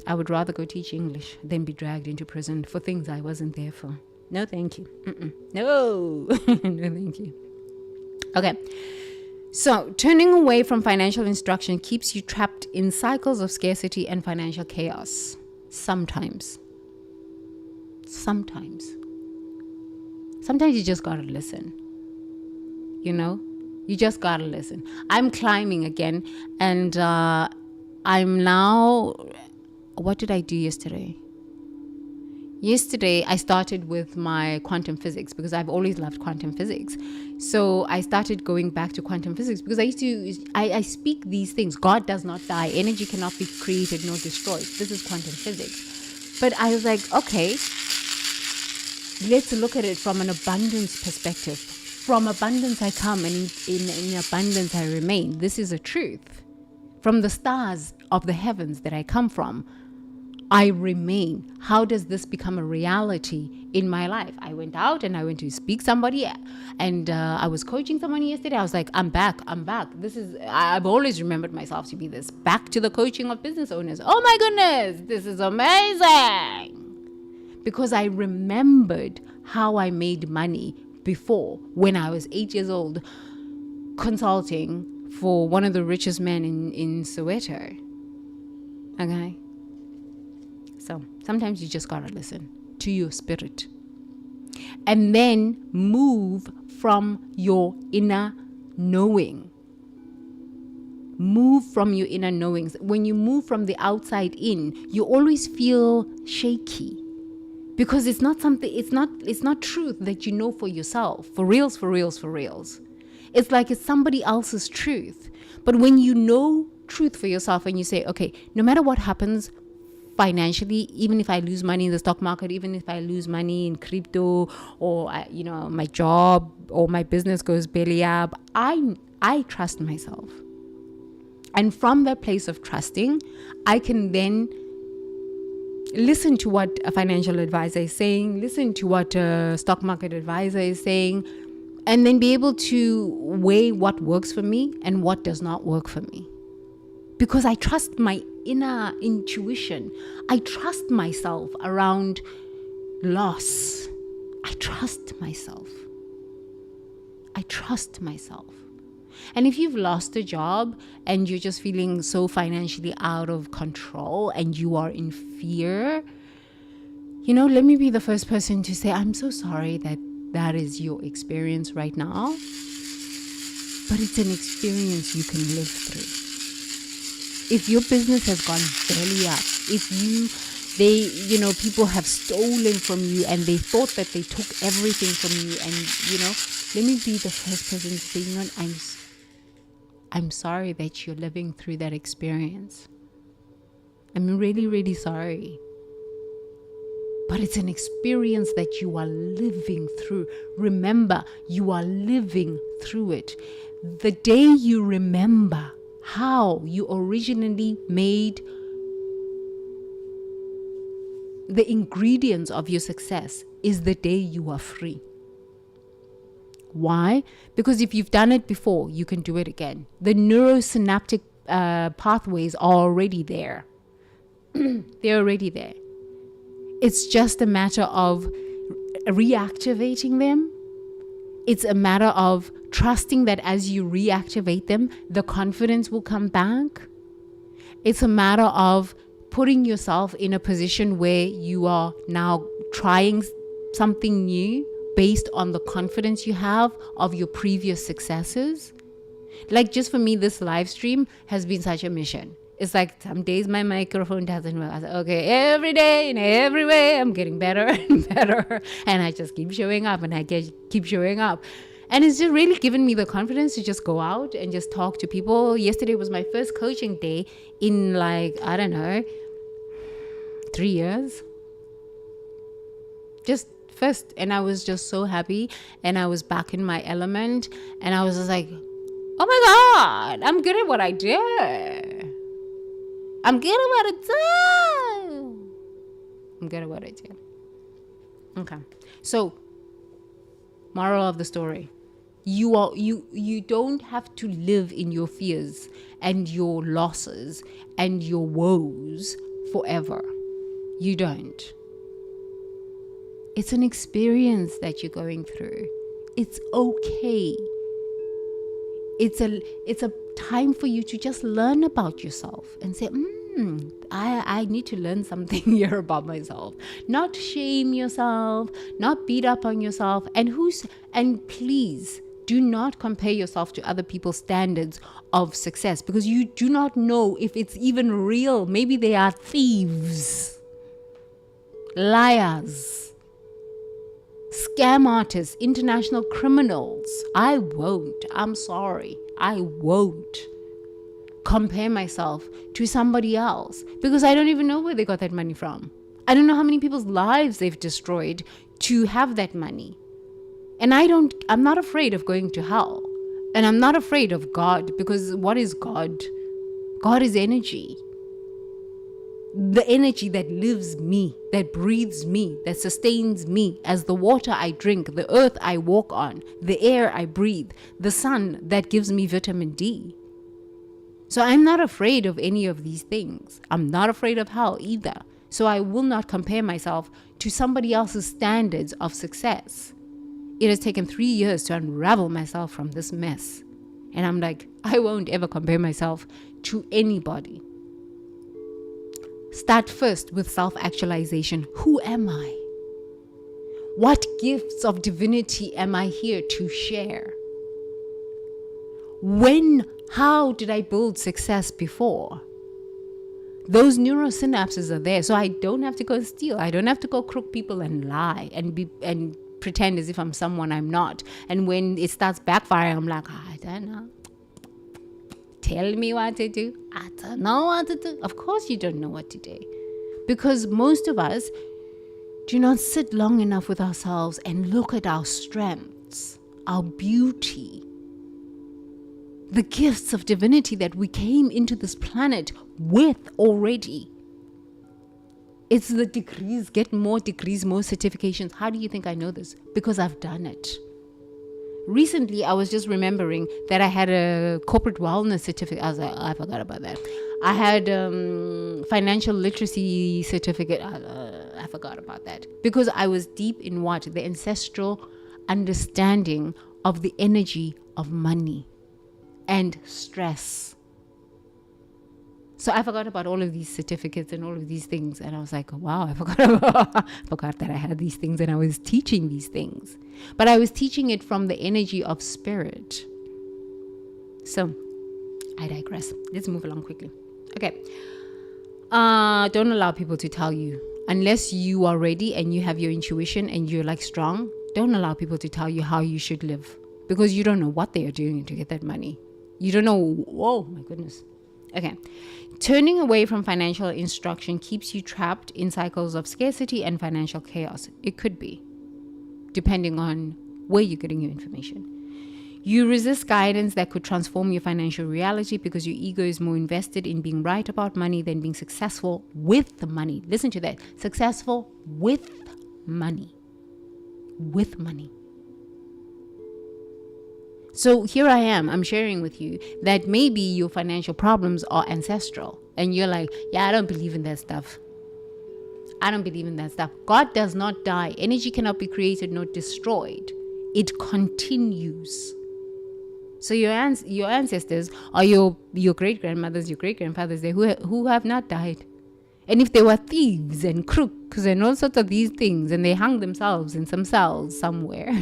Speaker 1: I would rather go teach English than be dragged into prison for things I wasn't there for. No, thank you. No, no, thank you. Okay. So turning away from financial instruction keeps you trapped in cycles of scarcity and financial chaos. Sometimes you just gotta listen. You know, you just gotta listen. I'm climbing again, and I'm now. What did I do yesterday? Yesterday, I started with my quantum physics, because I've always loved quantum physics. So I started going back to quantum physics because I speak these things. God does not die. Energy cannot be created nor destroyed. This is quantum physics. But I was like, okay, let's look at it from an abundance perspective. From abundance I come, and in abundance I remain. This is a truth. From the stars of the heavens that I come from, I remain. How does this become a reality in my life? I went out and I went to speak somebody, and I was coaching someone yesterday. I was like, I'm back. I've always remembered myself to be this. Back to the coaching of business owners. Oh my goodness, this is amazing. because I remembered how I made money before when I was 8 years old, consulting for one of the richest men in Soweto. Okay? So sometimes you just gotta listen to your spirit. And then move from your inner knowing. Move from your inner knowings. When you move from the outside in, you always feel shaky. Because it's not truth that you know for yourself. For reals. It's like it's somebody else's truth. But when you know truth for yourself and you say, okay, no matter what happens financially, even if I lose money in the stock market, even if I lose money in crypto, or my job or my business goes belly up, I trust myself. And from that place of trusting, I can then listen to what a financial advisor is saying, listen to what a stock market advisor is saying, and then be able to weigh what works for me and what does not work for me. Because I trust my inner intuition. I trust myself around loss. I trust myself. And if you've lost a job and you're just feeling so financially out of control and you are in fear, let me be the first person to say, I'm so sorry that is your experience right now. But it's an experience you can live through. If your business has gone belly up, if people have stolen from you and they thought that they took everything from you, and let me be the first person to say, I'm sorry that you're living through that experience. I'm really, really sorry. But it's an experience that you are living through. Remember, you are living through it. The day you remember how you originally made the ingredients of your success is the day you are free. Why? Because if you've done it before, you can do it again. The neurosynaptic pathways are already there. They're already there. It's just a matter of reactivating them. It's a matter of trusting that as you reactivate them, the confidence will come back. It's a matter of putting yourself in a position where you are now trying something new based on the confidence you have of your previous successes. Like, just for me, this live stream has been such a mission. It's like some days my microphone doesn't work. I say, okay, every day in every way, I'm getting better and better. And I just keep showing up and I keep showing up. And it's just really given me the confidence to just go out and just talk to people. Yesterday was my first coaching day in 3 years. Just first. And I was just so happy. And I was back in my element. And I was just like, oh my God, I'm good at what I do. Okay. So, moral of the story. You don't have to live in your fears and your losses and your woes forever. You don't. It's an experience that you're going through. It's okay. It's a time for you to just learn about yourself and say, I need to learn something here about myself. Not shame yourself, not beat up on yourself. And please do not compare yourself to other people's standards of success, because you do not know if it's even real. Maybe they are thieves, liars, scam artists, international criminals. I'm sorry. I won't compare myself to somebody else, because I don't even know where they got that money from. I don't know how many people's lives they've destroyed to have that money. And I'm not afraid of going to hell. And I'm not afraid of God, because what is God? God is energy. The energy that lives me, that breathes me, that sustains me as the water I drink, the earth I walk on, the air I breathe, the sun that gives me vitamin D. So I'm not afraid of any of these things. I'm not afraid of hell either. So I will not compare myself to somebody else's standards of success. It has taken 3 years to unravel myself from this mess. And I'm like, I won't ever compare myself to anybody. Start first with self-actualization. Who am I? What gifts of divinity am I here to share? How did I build success before? Those neurosynapses are there, so I don't have to go steal. I don't have to go crook people and lie and pretend as if I'm someone I'm not. And when it starts backfiring, I'm like, I don't know. Tell me what to do. I don't know what to do. Of course you don't know what to do. Because most of us do not sit long enough with ourselves and look at our strengths, our beauty, the gifts of divinity that we came into this planet with already. It's the degrees, get more degrees, more certifications. How do you think I know this? Because I've done it. Recently, I was just remembering that I had a corporate wellness certificate. I was like, I forgot about that. I had financial literacy certificate. I forgot about that. Because I was deep in what? The ancestral understanding of the energy of money and stress. So I forgot about all of these certificates and all of these things. And I was like, wow, I forgot that I had these things and I was teaching these things. But I was teaching it from the energy of spirit. So I digress. Let's move along quickly. Okay. Don't allow people to tell you. Unless you are ready and you have your intuition and you're like strong, don't allow people to tell you how you should live. Because you don't know what they are doing to get that money. You don't know. Oh my goodness. Okay. Turning away from financial instruction keeps you trapped in cycles of scarcity and financial chaos. It could be, depending on where you're getting your information. You resist guidance that could transform your financial reality because your ego is more invested in being right about money than being successful with the money. Listen to that. Successful with money. With money. So here I am, I'm sharing with you that maybe your financial problems are ancestral. And you're like, yeah, I don't believe in that stuff. I don't believe in that stuff. God does not die. Energy cannot be created nor destroyed. It continues. So your ancestors are your great-grandmothers, your great-grandfathers who have not died. And if they were thieves and crooks and all sorts of these things, and they hung themselves in some cells somewhere,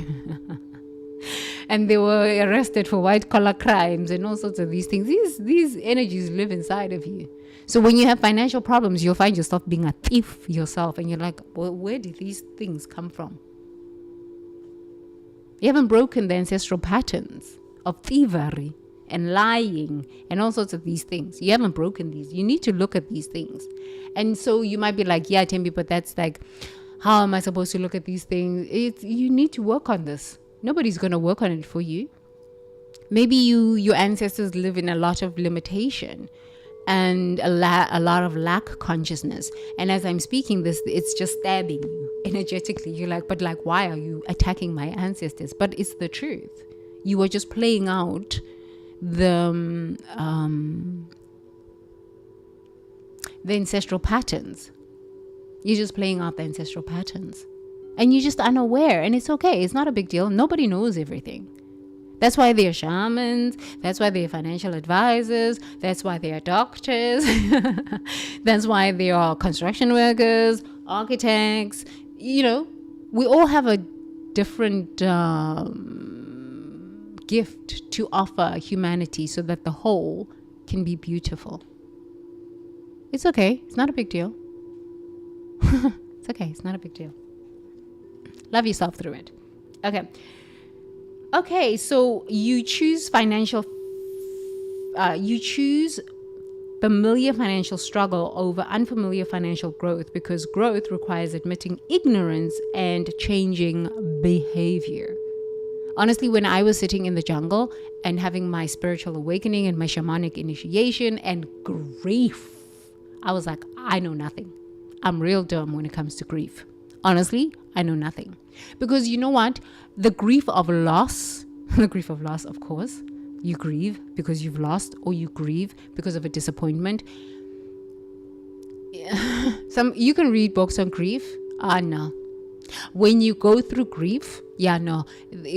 Speaker 1: and they were arrested for white-collar crimes and all sorts of these things, these energies live inside of you. So when you have financial problems, you'll find yourself being a thief yourself, and you're like, well, where did these things come from? You haven't broken the ancestral patterns of thievery and lying and all sorts of these things. You haven't broken these. You need to look at these things. And so you might be like, yeah, Tembi, but that's like, how am I supposed to look at these things? You need to work on this. Nobody's going to work on it for you. Maybe your ancestors live in a lot of limitation and a lot of lack consciousness. And as I'm speaking this, it's just stabbing you energetically. You're like, but like, why are you attacking my ancestors? But it's the truth. You were just playing out the ancestral patterns. You're just playing out the ancestral patterns. And you're just unaware. And it's okay. It's not a big deal. Nobody knows everything. That's why they're shamans. That's why they're financial advisors. That's why they are doctors. That's why they are construction workers, architects. You know, we all have a different gift to offer humanity so that the whole can be beautiful. It's okay. It's not a big deal. It's okay. It's not a big deal. Love yourself through it. Okay, so you choose familiar financial struggle over unfamiliar financial growth because growth requires admitting ignorance and changing behavior. Honestly, when I was sitting in the jungle and having my spiritual awakening and my shamanic initiation and grief, I was like, I know nothing. I'm real dumb when it comes to grief. Honestly, I know nothing. Because you know what? The grief of loss, of course, you grieve because you've lost, or you grieve because of a disappointment. You can read books on grief. No. When you go through grief, no.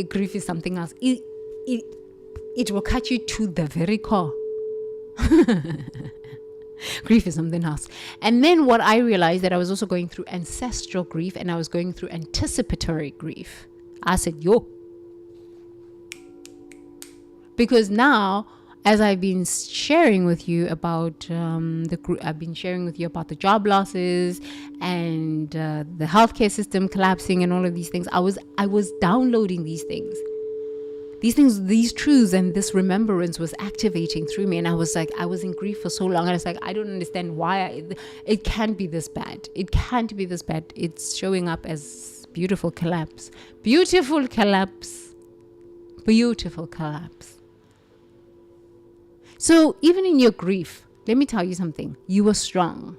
Speaker 1: Grief is something else. It will cut you to the very core. Grief is something else. And then what I realized, that I was also going through ancestral grief, and I was going through anticipatory grief. I said, because now, as I've been sharing with you about I've been sharing with you about the job losses and the healthcare system collapsing and all of these things. I was downloading these things, these truths, and this remembrance was activating through me. And I was in grief for so long. And I was like, I don't understand why it can't be this bad. It can't be this bad. It's showing up as beautiful collapse. Beautiful collapse. Beautiful collapse. So even in your grief, let me tell you something. You were strong.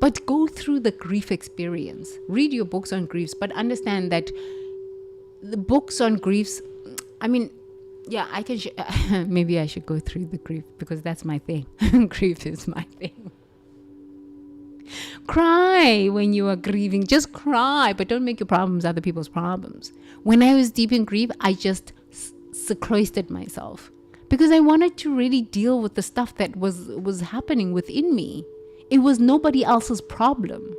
Speaker 1: But go through the grief experience. Read your books on griefs, but understand that the books on griefs, I mean, I can, maybe I should go through the grief, because that's my thing. Grief is my thing. Cry when you are grieving. Just cry, but don't make your problems other people's problems. When I was deep in grief, I just sequestered myself, because I wanted to really deal with the stuff that was happening within me. It was nobody else's problem.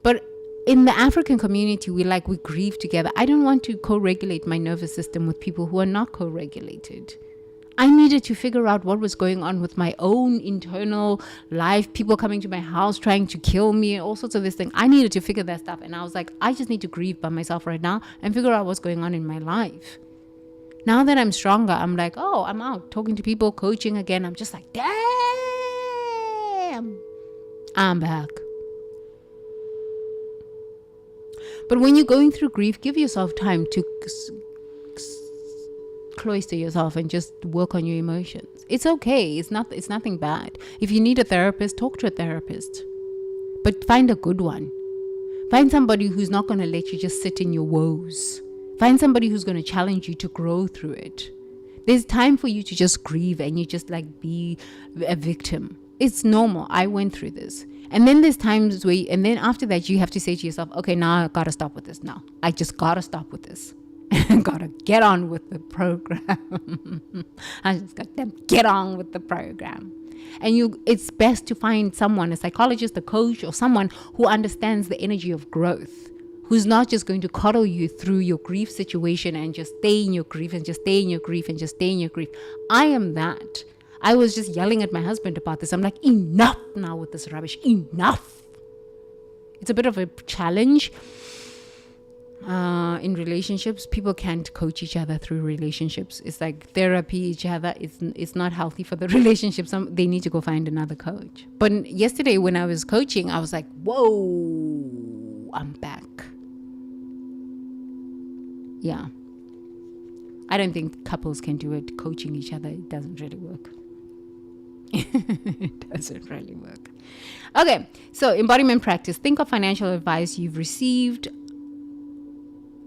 Speaker 1: But in the African community, we grieve together. I don't want to co-regulate my nervous system with people who are not co-regulated. I needed to figure out what was going on with my own internal life, people coming to my house trying to kill me, all sorts of this thing. I needed to figure that stuff. And I was like, I just need to grieve by myself right now and figure out what's going on in my life. Now that I'm stronger, I'm like, I'm out talking to people, coaching again. I'm just like, damn, I'm back. But when you're going through grief, give yourself time to cloister yourself and just work on your emotions. It's okay. It's nothing bad. If you need a therapist, talk to a therapist. But find a good one. Find somebody who's not going to let you just sit in your woes. Find somebody who's going to challenge you to grow through it. There's time for you to just grieve and you just be a victim. It's normal. I went through this. And then there's times and then after that, you have to say to yourself, okay, now I got to stop with this now. I just got to stop with this. I got to get on with the program. I just got to get on with the program. And it's best to find someone, a psychologist, a coach, or someone who understands the energy of growth, who's not just going to coddle you through your grief situation and just stay in your grief and just stay in your grief and just stay in your grief. I am that. I was just yelling at my husband about this. I'm like, enough now with this rubbish. Enough. It's a bit of a challenge in relationships. People can't coach each other through relationships. It's like therapy each other. It's not healthy for the relationship. They need to go find another coach. But yesterday when I was coaching, I was like, whoa, I'm back. Yeah. I don't think couples can do it. Coaching each other, it doesn't really work. It doesn't really work. Okay, so embodiment practice. Think of financial advice you've received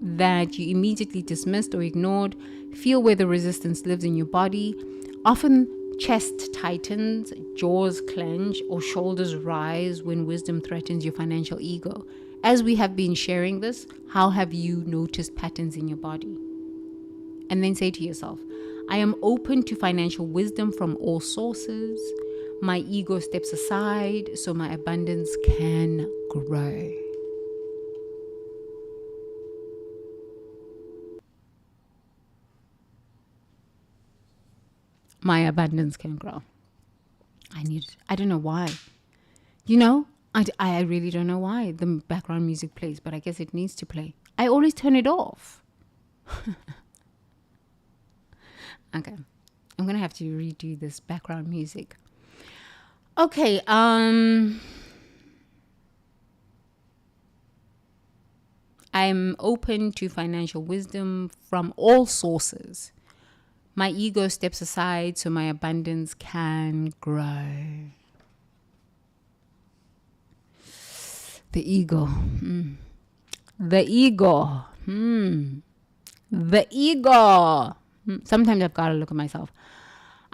Speaker 1: that you immediately dismissed or ignored. Feel where the resistance lives in your body. Often chest tightens, jaws clench, or shoulders rise when wisdom threatens your financial ego. As we have been sharing this, how have you noticed patterns in your body? And then say to yourself, I am open to financial wisdom from all sources. My ego steps aside so my abundance can grow. My abundance can grow. I don't know why. I really don't know why the background music plays, but I guess it needs to play. I always turn it off. Okay, I'm gonna have to redo this background music. Okay, I'm open to financial wisdom from all sources. My ego steps aside so my abundance can grow. The ego. The ego. The ego. Sometimes I've got to look at myself.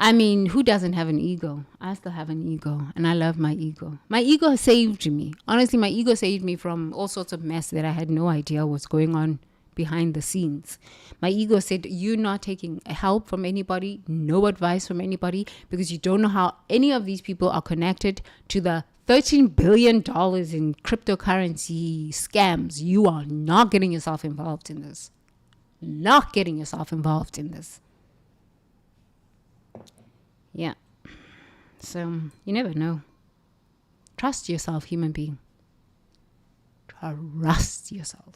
Speaker 1: I mean, who doesn't have an ego? I still have an ego, and I love my ego. My ego saved me. Honestly, my ego saved me from all sorts of mess that I had no idea was going on behind the scenes. My ego said, you're not taking help from anybody, no advice from anybody, because you don't know how any of these people are connected to the $13 billion in cryptocurrency scams. You are not getting yourself involved in this. Not getting yourself involved in this. Yeah. So you never know. Trust yourself, human being. Trust yourself.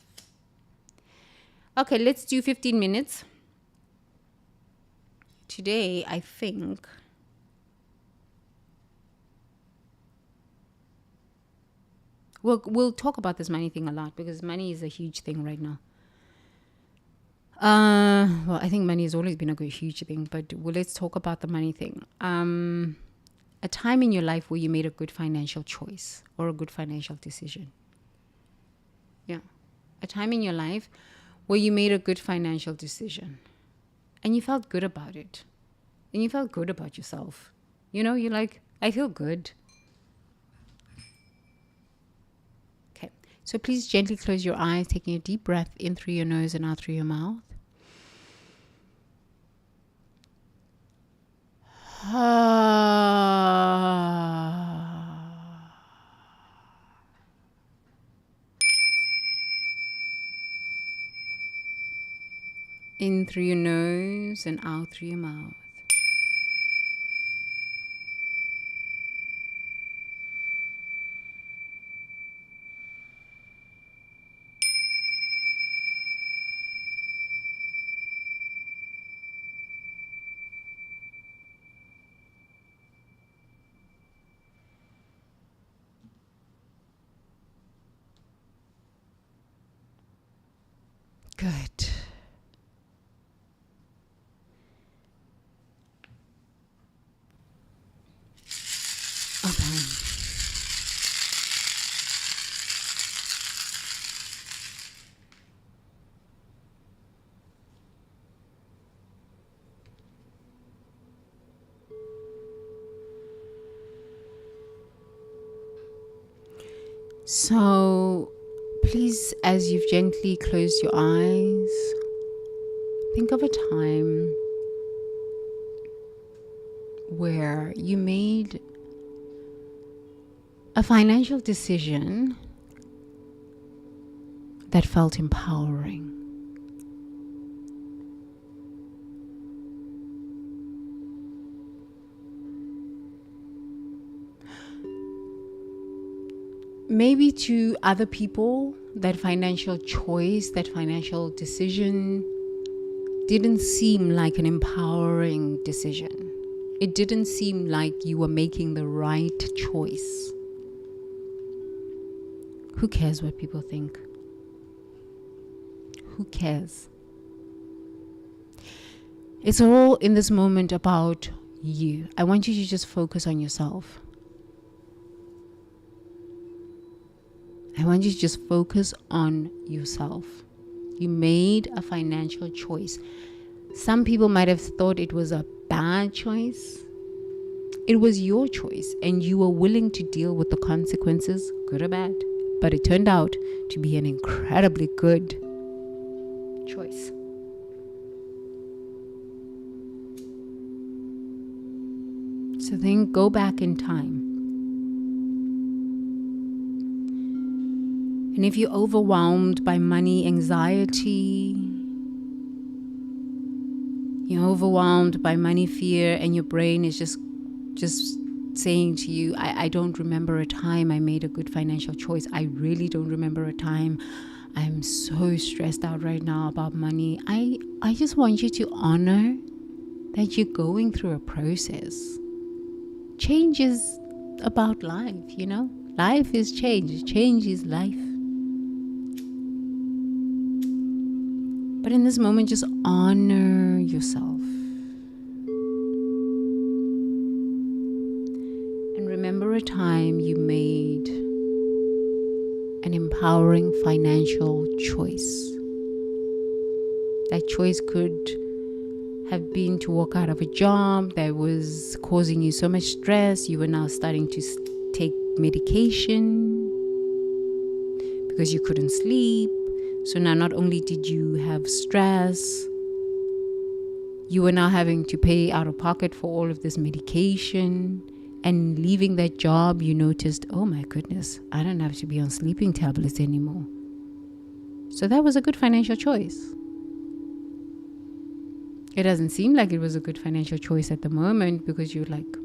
Speaker 1: Okay, let's do 15 minutes. Today, I think we'll talk about this money thing a lot, because money is a huge thing right now. Well, I think money has always been a huge thing, but let's talk about the money thing. A time in your life where you made a good financial choice or a good financial decision. Yeah. A time in your life where you made a good financial decision and you felt good about it. And you felt good about yourself. You know, you're like, I feel good. Okay. So please gently close your eyes, taking a deep breath in through your nose and out through your mouth. In through your nose and out through your mouth. Good. Okay. So please, as you've gently closed your eyes, think of a time where you made a financial decision that felt empowering. Maybe to other people, that financial choice, that financial decision didn't seem like an empowering decision. It didn't seem like you were making the right choice. Who cares what people think? Who cares? It's all in this moment about you. I want you to just focus on yourself. I want you to just focus on yourself. You made a financial choice. Some people might have thought it was a bad choice. It was your choice, and you were willing to deal with the consequences, good or bad. But it turned out to be an incredibly good choice. So then go back in time. And if you're overwhelmed by money anxiety, you're overwhelmed by money fear, and your brain is just saying to you, I don't remember a time I made a good financial choice. I really don't remember a time. I'm so stressed out right now about money. I just want you to honor that you're going through a process. Change is about life, you know? Life is change. Change is life. But in this moment, just honor yourself. And remember a time you made an empowering financial choice. That choice could have been to walk out of a job that was causing you so much stress. You were now starting to take medication because you couldn't sleep. So now not only did you have stress, you were now having to pay out of pocket for all of this medication. And leaving that job, you noticed, oh my goodness, I don't have to be on sleeping tablets anymore. So that was a good financial choice. It doesn't seem like it was a good financial choice at the moment because you're like,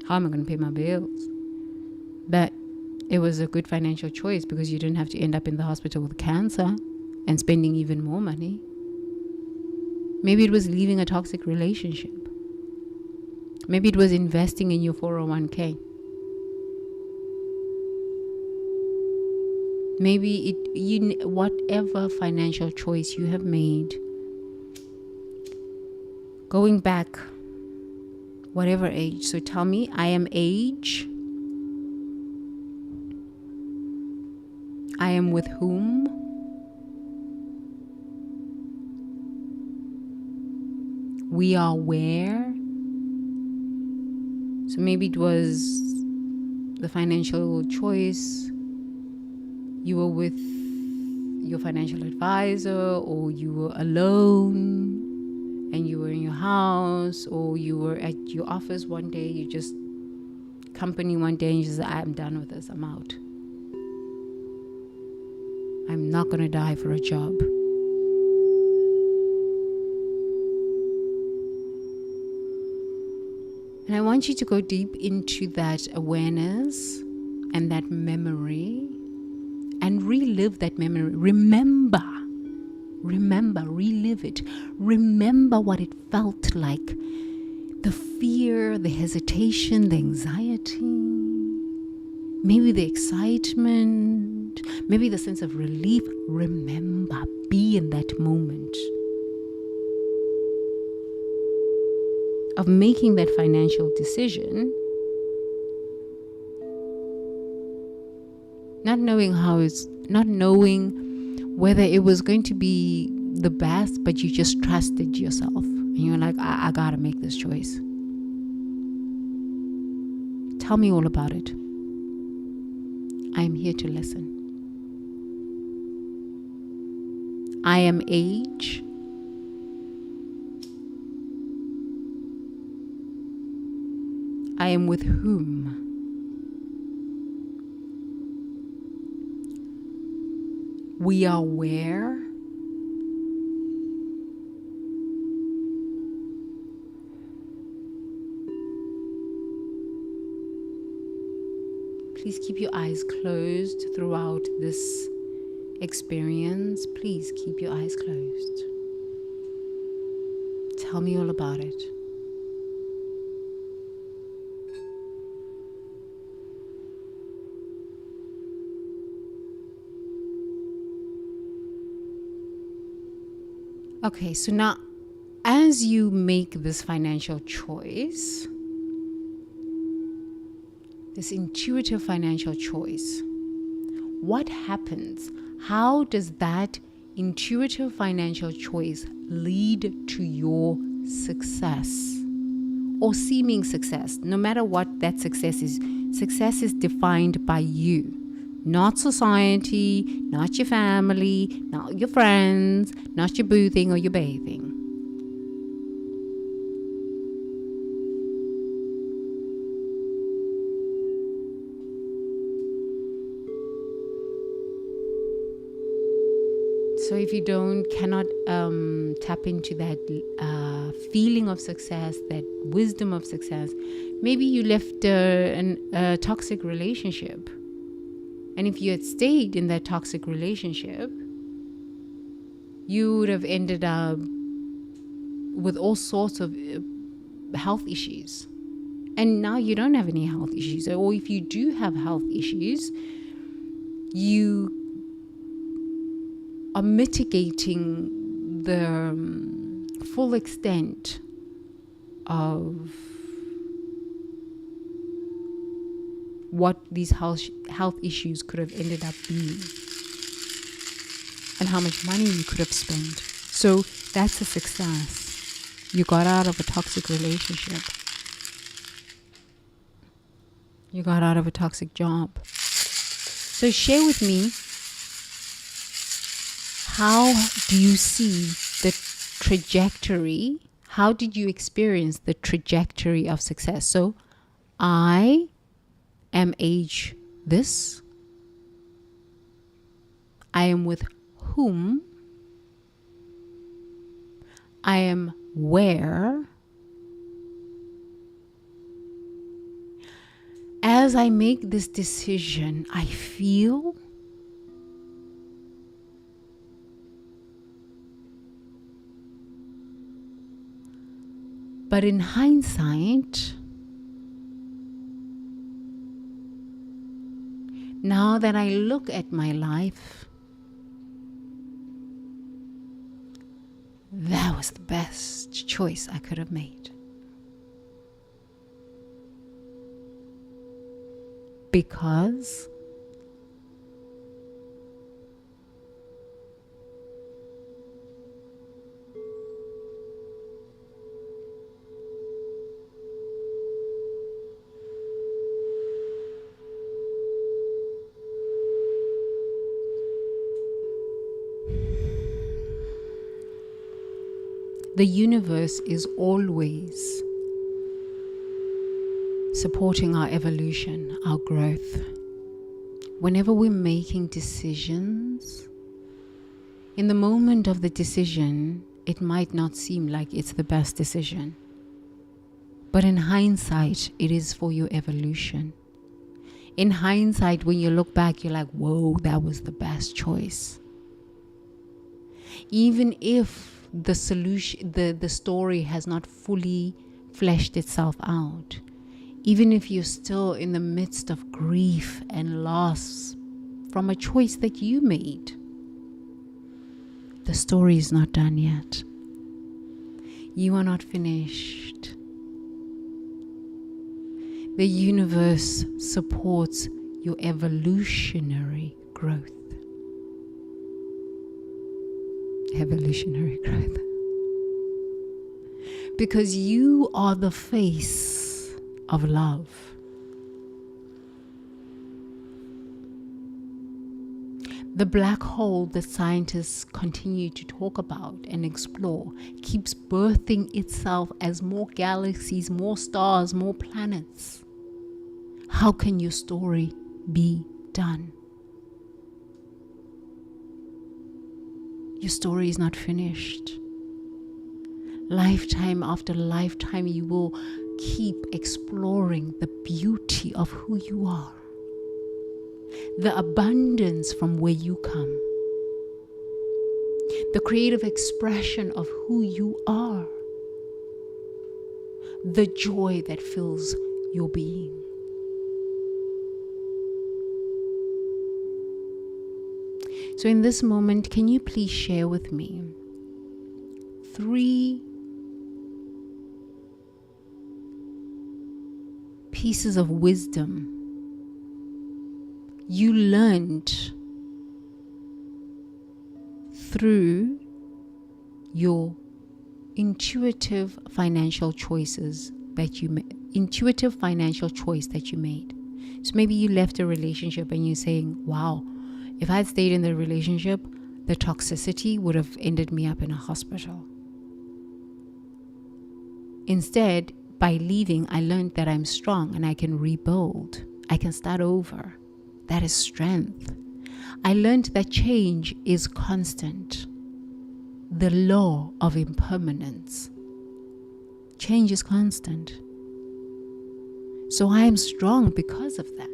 Speaker 1: how am I going to pay my bills? But it was a good financial choice because you didn't have to end up in the hospital with cancer and spending even more money. Maybe it was leaving a toxic relationship. Maybe it was investing in your 401k. Maybe whatever financial choice you have made, going back, whatever age. So tell me, I am age. I am with whom? We are where? So maybe it was the financial choice. You were with your financial advisor, or you were alone and you were in your house, or you were at your office one day, you just company one day and you just said, I'm done with this, I'm out. I'm not going to die for a job. And I want you to go deep into that awareness and that memory and relive that memory. Remember, relive it. Remember what it felt like. The fear, the hesitation, the anxiety, maybe the excitement, maybe the sense of relief. Remember, be in that moment of making that financial decision, not knowing whether it was going to be the best, but you just trusted yourself and you're like, I gotta make this choice. Tell me all about it. I am here to listen. I am age. I am with whom? We are where? Please keep your eyes closed throughout this experience. Please keep your eyes closed. Tell me all about it. Okay, so now as you make this financial choice, this intuitive financial choice, what happens? How does that intuitive financial choice lead to your success or seeming success? No matter what that success is defined by you. Not society, not your family, not your friends, not your boothing or your bathing. So if you cannot tap into that feeling of success, that wisdom of success, maybe you left a toxic relationship. And if you had stayed in that toxic relationship, you would have ended up with all sorts of health issues. And now you don't have any health issues. Or if you do have health issues, you are mitigating the full extent of what these health issues could have ended up being and how much money you could have spent. So that's a success. You got out of a toxic relationship. You got out of a toxic job. So share with me, how do you see the trajectory? How did you experience the trajectory of success? So I am age this. I am with whom. I am where. As I make this decision, I feel. But in hindsight, now that I look at my life, that was the best choice I could have made. Because the universe is always supporting our evolution, our growth. Whenever we're making decisions, in the moment of the decision, it might not seem like it's the best decision. But in hindsight, it is for your evolution. In hindsight, when you look back, you're like, whoa, that was the best choice. Even if the solution, the story has not fully fleshed itself out, even if you're still in the midst of grief and loss from a choice that you made, the story is not done yet. You are not finished. The universe supports your evolutionary growth. Evolutionary growth. Because you are the face of love. The black hole that scientists continue to talk about and explore keeps birthing itself as more galaxies, more stars, more planets. How can your story be done? Your story is not finished. Lifetime after lifetime, you will keep exploring the beauty of who you are, the abundance from where you come, the creative expression of who you are, the joy that fills your being. So in this moment, can you please share with me 3 pieces of wisdom you learned through your intuitive financial choices that you made, intuitive financial choice that you made. So maybe you left a relationship and you're saying, wow, if I had stayed in the relationship, the toxicity would have ended me up in a hospital. Instead, by leaving, I learned that I'm strong and I can rebuild. I can start over. That is strength. I learned that change is constant. The law of impermanence. Change is constant. So I am strong because of that.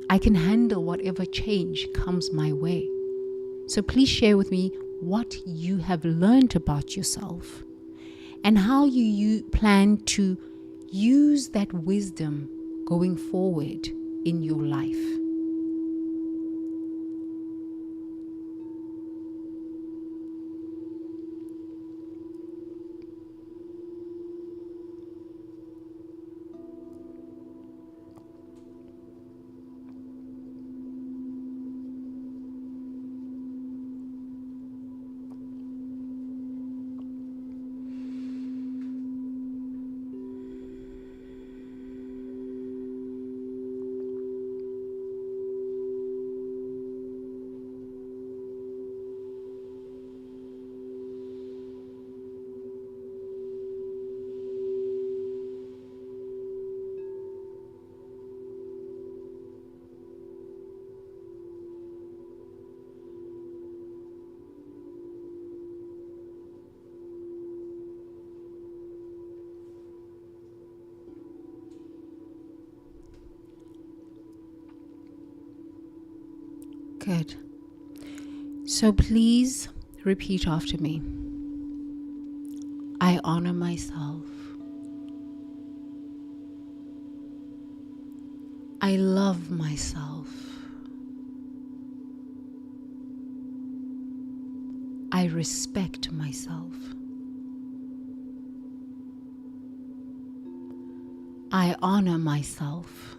Speaker 1: I can handle whatever change comes my way. So please share with me what you have learned about yourself and how you plan to use that wisdom going forward in your life. Good. So please repeat after me. I honor myself. I love myself. I respect myself. I honor myself.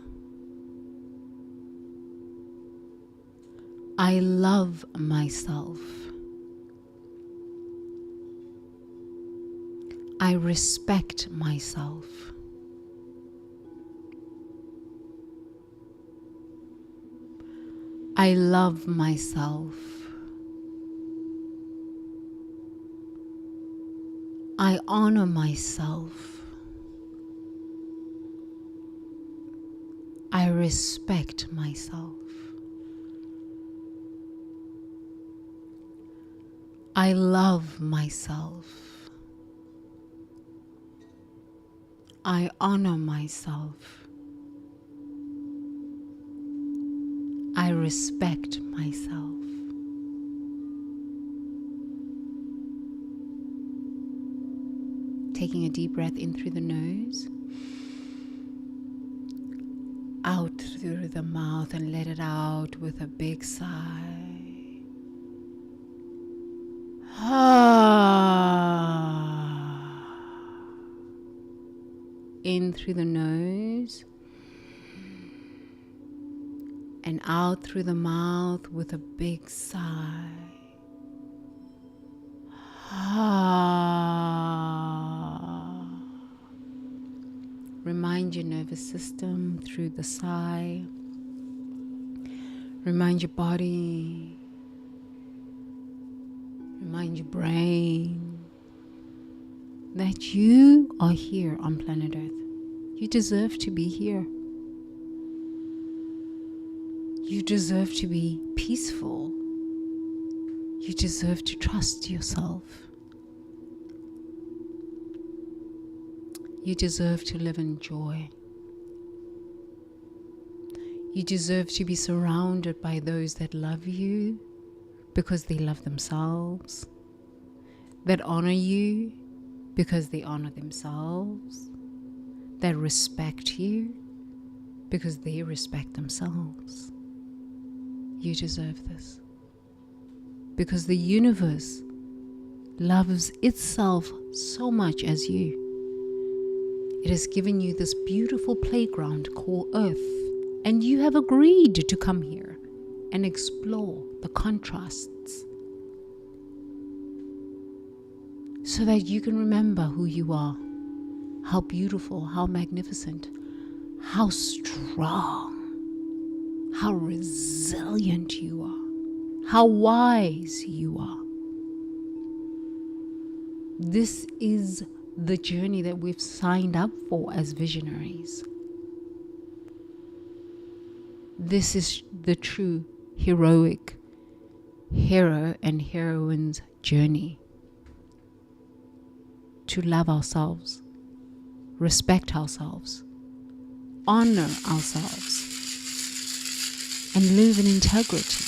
Speaker 1: I love myself. I respect myself. I love myself. I honor myself. I respect myself. I love myself. I honor myself. I respect myself. Taking a deep breath in through the nose, out through the mouth, and let it out with a big sigh. In through the nose and out through the mouth with a big sigh. Remind your nervous system through the sigh. Remind your body. Remind your brain that you are here on planet Earth. You deserve to be here. You deserve to be peaceful. You deserve to trust yourself. You deserve to live in joy. You deserve to be surrounded by those that love you because they love themselves, that honor you because they honor themselves, that respect you because they respect themselves. You deserve this because the universe loves itself so much as you. It has given you this beautiful playground called Earth, and you have agreed to come here and explore the contrasts so that you can remember who you are, how beautiful, how magnificent, how strong, how resilient you are, how wise you are. This is the journey that we've signed up for as visionaries. This is the true heroic hero and heroine's journey. To love ourselves, respect ourselves, honor ourselves, and live in integrity,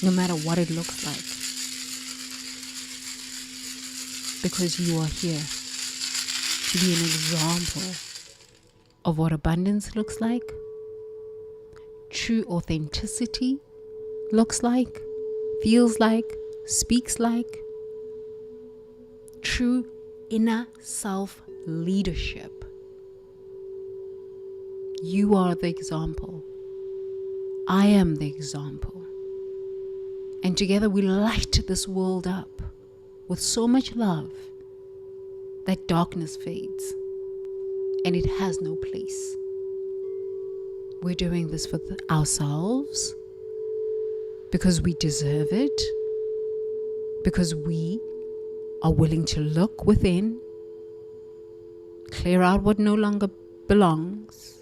Speaker 1: no matter what it looks like. Because you are here to be an example of what abundance looks like, true authenticity looks like, feels like, speaks like, true inner self leadership. You are the example. I am the example. And together we light this world up with so much love that darkness fades and it has no place. We're doing this for ourselves because we deserve it, because we are willing to look within, clear out what no longer belongs,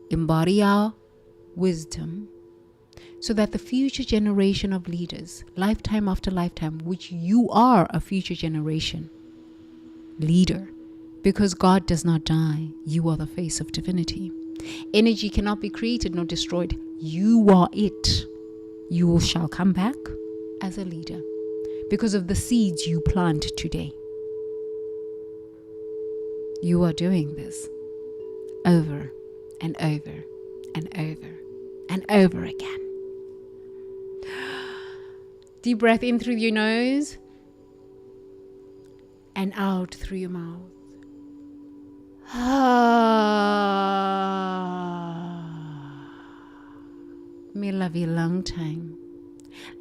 Speaker 1: embody our wisdom, so that the future generation of leaders, lifetime after lifetime, which you are a future generation leader, because God does not die, you are the face of divinity. Energy cannot be created nor destroyed. You are it. You shall come back as a leader because of the seeds you plant today. You are doing this over and over and over and over again. Deep breath in through your nose and out through your mouth. Me love you long time.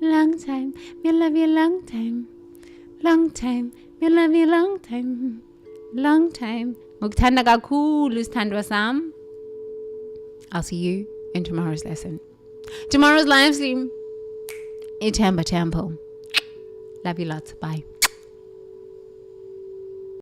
Speaker 1: Long time. Me love you long time. Long time. Me love you long time. Long time. Ngikuthanda kakhulu sithandwa sam. I'll see you in tomorrow's lesson. Tomorrow's live stream. Itamba Temple. Love you lots. Bye.